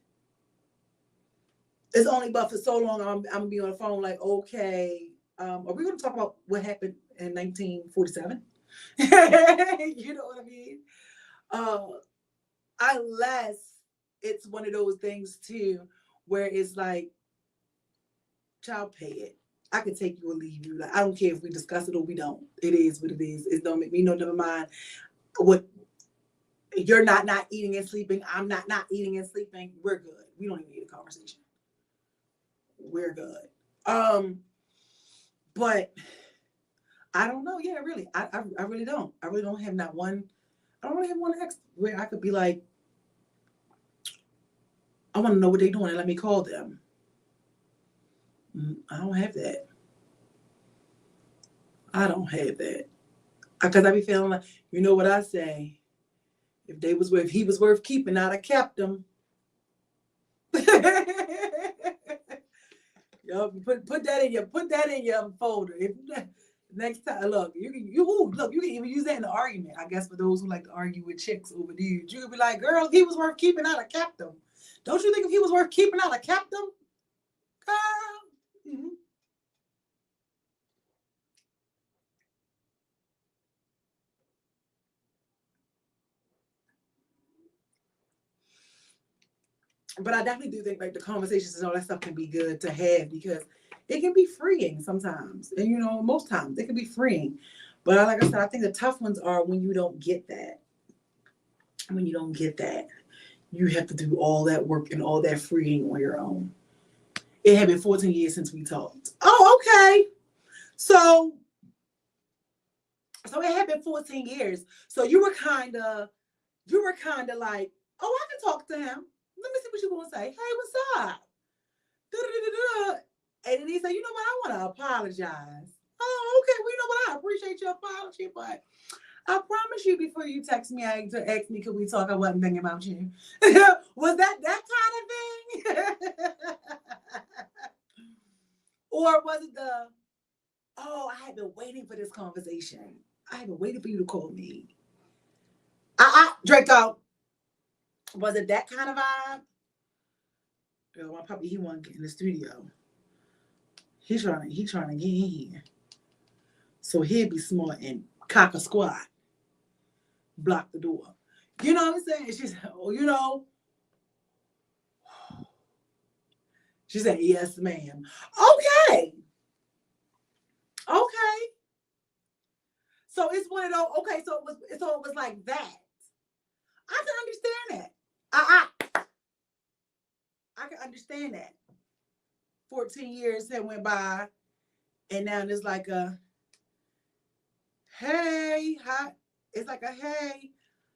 It's only but for so long I'm gonna be on the phone like, okay, are we gonna talk about what happened in 1947? You know what I mean? Unless it's one of those things too, where it's like, child, pay it. I can take you or leave you. Like, I don't care if we discuss it or we don't. It is what it is. It don't make me no, never mind what. You're not eating and sleeping. I'm not eating and sleeping. We're good. We don't even need a conversation. We're good. But I don't know. Yeah, really. I really don't. I really don't have not one. I don't really have one ex where I could be like, I want to know what they're doing and let me call them. I don't have that. I don't have that. Because I be feeling like, you know what I say? If he was worth keeping, I'd have kept him. Yo, put that in your folder. If next time, look, you can even use that in an argument. I guess for those who like to argue with chicks over dudes, you could be like, girl, if he was worth keeping, I'd have kept him. Don't you think if he was worth keeping, I'd have kept him? Girl. Mm-hmm. But I definitely do think like the conversations and all that stuff can be good to have because it can be freeing sometimes. And most times it can be freeing. But like I said, I think the tough ones are when you don't get that. When you don't get that, you have to do all that work and all that freeing on your own. It had been 14 years since we talked. Oh, okay. So it had been 14 years. So you were kind of like, oh, I can talk to him. Let me see what you're going to say. Hey, what's up? And then he said, you know what? I want to apologize. Oh, okay. Well, you know what? I appreciate your apology, but I promise you before you text me to ask me, could we talk? I wasn't thinking about you. Was that kind of thing? Or was it I had been waiting for this conversation. I had been waiting for you to call me. Draco. Was it that kind of vibe? Girl, my puppy, he want to get in the studio. He's trying to get in here. So he'd be smart and cock a squat. Block the door. You know what I'm saying? She said, She said, yes, ma'am. Okay. So it's one of those, okay, so it was like that. I can understand that. I can understand that. 14 years had went by, and now it's like a, hey, hi. It's like a, hey,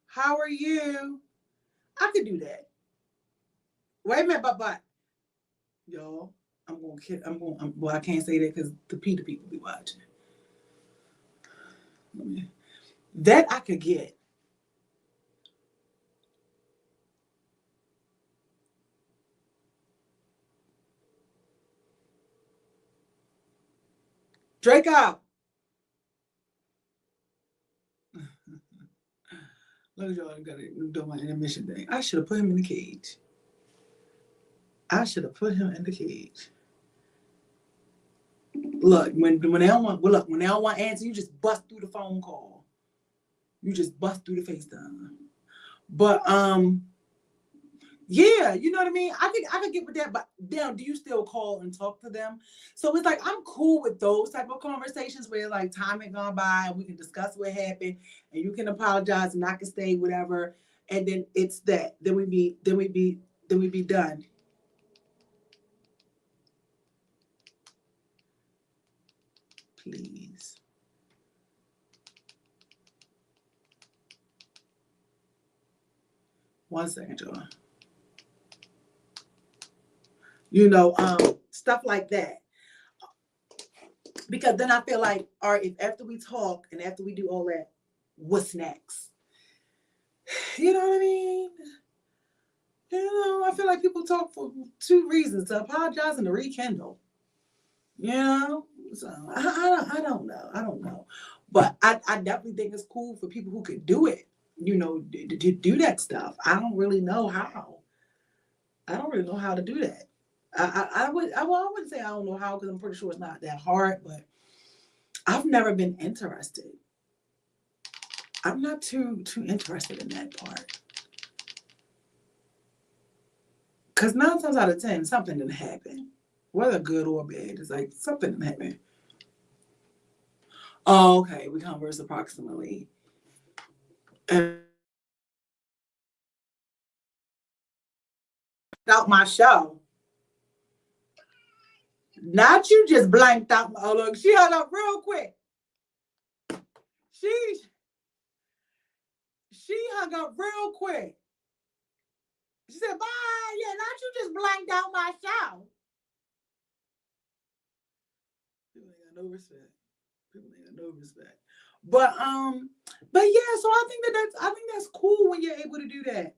how are you? I could do that. Wait a minute, but y'all, I can't say that because the people be watching. That I could get. Draco. Look at y'all, I gotta do my intermission thing. I should have put him in the cage. Look, when they don't want answer, you just bust through the phone call. You just bust through the FaceTime. But yeah, you know what I mean? I could get with that, but damn, do you still call and talk to them? So it's like I'm cool with those type of conversations where like time had gone by and we can discuss what happened and you can apologize and I can stay, whatever. And then it's that. Then we be done. Please. One second, y'all. Stuff like that. Because then I feel like, all right, if after we talk and after we do all that, what's next? You know what I mean? I feel like people talk for two reasons: to apologize and to rekindle. So I don't know. I don't know, but I definitely think it's cool for people who could do it. To do that stuff. I don't really know how. I don't really know how to do that. I wouldn't say I don't know how, because I'm pretty sure it's not that hard, but I've never been interested. I'm not too interested in that part. Because 9 times out of 10, something didn't happen. Whether good or bad, it's like something didn't happen. Oh, okay, we converse approximately. Out my show. Not you just blanked out. Oh, look, she hung up real quick. She hung up real quick. She said, bye. Yeah, not you just blanked out my show. People ain't got no respect. But yeah, so I think that's cool when you're able to do that.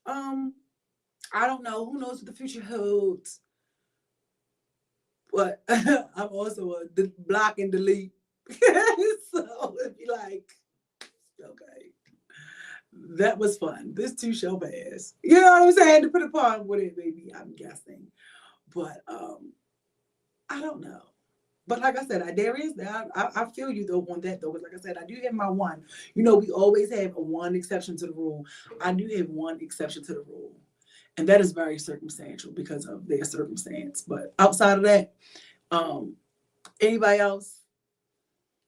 I don't know. Who knows what the future holds? But I'm also a block and delete. So it'd be like, okay, that was fun. This too shall pass. You know what I'm saying? To put a part with it, maybe, I'm guessing. But I don't know. But like I said, I feel you though on that though. Because like I said, I do have my one. We always have a one exception to the rule. I do have one exception to the rule. And that is very circumstantial because of their circumstance. But outside of that, anybody else?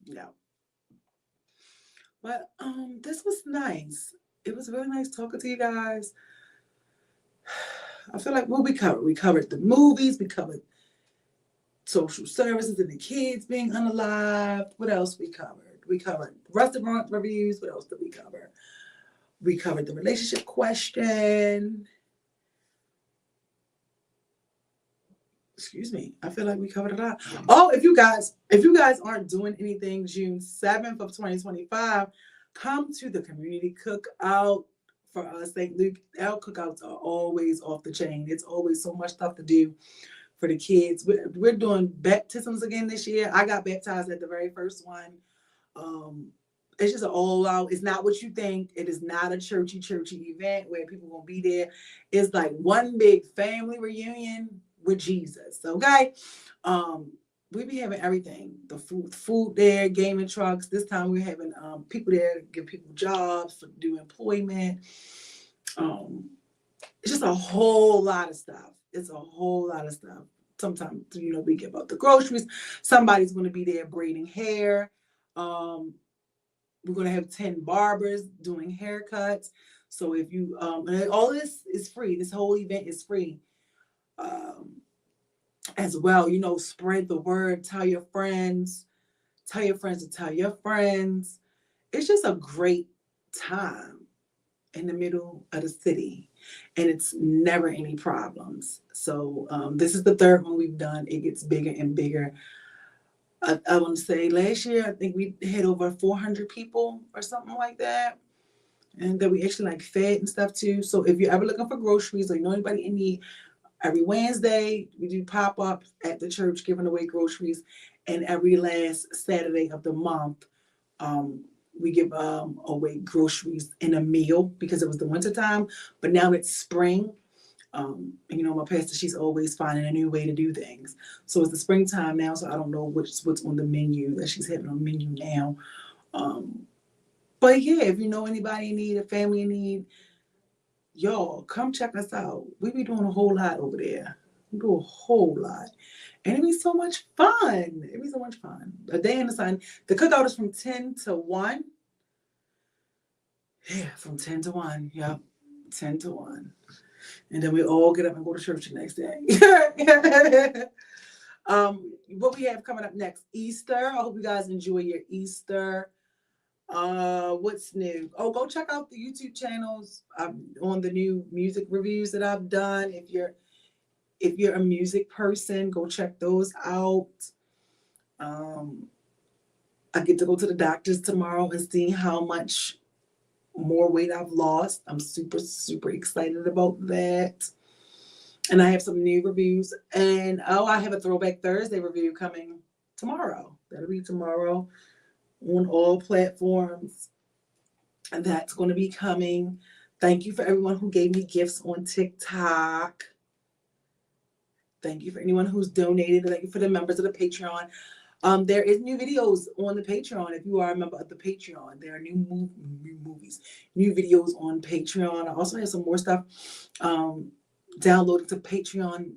No. But this was nice. It was really nice talking to you guys. I feel like what we covered. We covered the movies. We covered social services and the kids being unalived. What else we covered? We covered restaurant reviews. What else did we cover? We covered the relationship question. Excuse me. I feel like we covered a lot. Oh, if you guys aren't doing anything June 7th of 2025, come to the community cookout for us. St. Luke. Our cookouts are always off the chain. It's always so much stuff to do for the kids. We're doing baptisms again this year. I got baptized at the very first one. It's just an all out. It's not what you think. It is not a churchy event where people gonna be there. It's like one big family reunion with Jesus. Okay. We be having everything. The food there, gaming trucks. This time we're having people there to give people jobs, for do employment. It's just a whole lot of stuff. It's a whole lot of stuff. Sometimes, we give out the groceries. Somebody's going to be there braiding hair. We're going to have 10 barbers doing haircuts. So if you, all this is free. This whole event is free. As well, spread the word. Tell your friends to tell your friends. It's just a great time in the middle of the city. And it's never any problems. So this is the third one we've done. It gets bigger and bigger. I want to say last year, I think we had over 400 people or something like that. And that we actually fed and stuff too. So if you're ever looking for groceries or anybody in need, every Wednesday we do pop-up at the church giving away groceries. And every last Saturday of the month, we give away groceries in a meal because it was the winter time, but now it's spring. My pastor, she's always finding a new way to do things. So it's the springtime now, so I don't know what's on the menu that she's having on the menu now. But yeah, if you know anybody in need, a family in need, y'all come check us out. We be doing a whole lot over there. We do a whole lot. And it be so much fun. A day in the sun. The cookout is from 10 to 1. Yeah, from 10 to 1. Yep, 10 to 1. And then we all get up and go to church the next day. What we have coming up next? Easter. I hope you guys enjoy your Easter. What's new? Oh, go check out the YouTube channels on the new music reviews that I've done. If you're a music person, go check those out. I get to go to the doctors tomorrow and see how much more weight I've lost. I'm super, super excited about that. And I have some new reviews. And I have a Throwback Thursday review coming tomorrow. That'll be tomorrow on all platforms. And that's going to be coming. Thank you for everyone who gave me gifts on TikTok. Thank you for anyone who's donated. Thank you for the members of the Patreon. There is new videos on the Patreon. If you are a member of the Patreon, there are new videos on Patreon. I also have some more stuff downloaded to Patreon.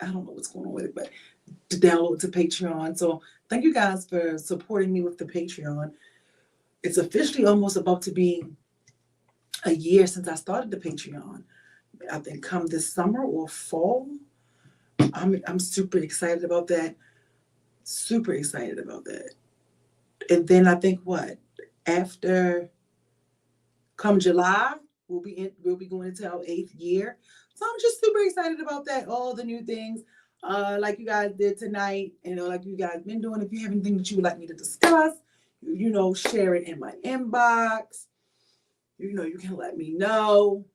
I don't know what's going on with it, but to download to Patreon. So thank you guys for supporting me with the Patreon. It's officially almost about to be a year since I started the Patreon. I think come this summer or fall. I'm super excited about that. Super excited about that. And then I think after come July, we'll be going into our 8th year. So I'm just super excited about that. All the new things, like you guys did tonight, like you guys been doing. If you have anything that you would like me to discuss, share it in my inbox. You can let me know.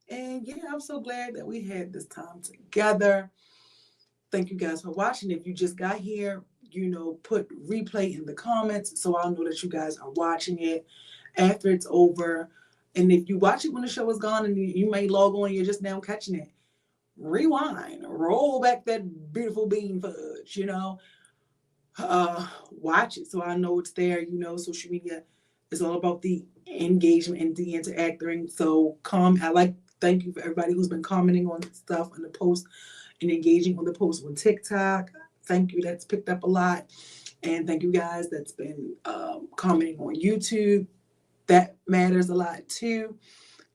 And yeah, I'm so glad that we had this time together. Thank you guys for watching. If you just got here, put replay in the comments so I'll know that you guys are watching it after it's over. And if you watch it when the show is gone and you may log on and you're just now catching it, rewind, roll back that beautiful bean fudge, watch it so I know it's there. Social media is all about the engagement and the interacting. So thank you for everybody who's been commenting on stuff on the post and engaging on the post on TikTok. Thank you. That's picked up a lot. And thank you guys that's been commenting on YouTube. That matters a lot too.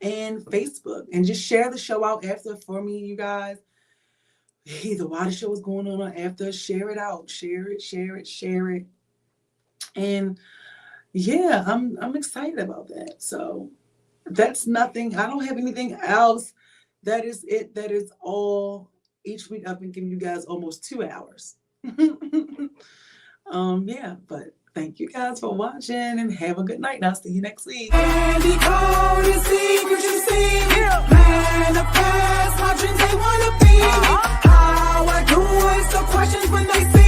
And Facebook. And just share the show out after for me, you guys. Either while the show is going on or after, share it out. Share it. And yeah, I'm excited about that. So that's nothing. I don't have anything else. That is it. That is all. Each week I've been giving you guys almost 2 hours. Yeah, but thank you guys for watching and have a good night. And I'll see you next week. And because the secrets you see, manifest my dreams they wanna be. How I do is the questions when they see.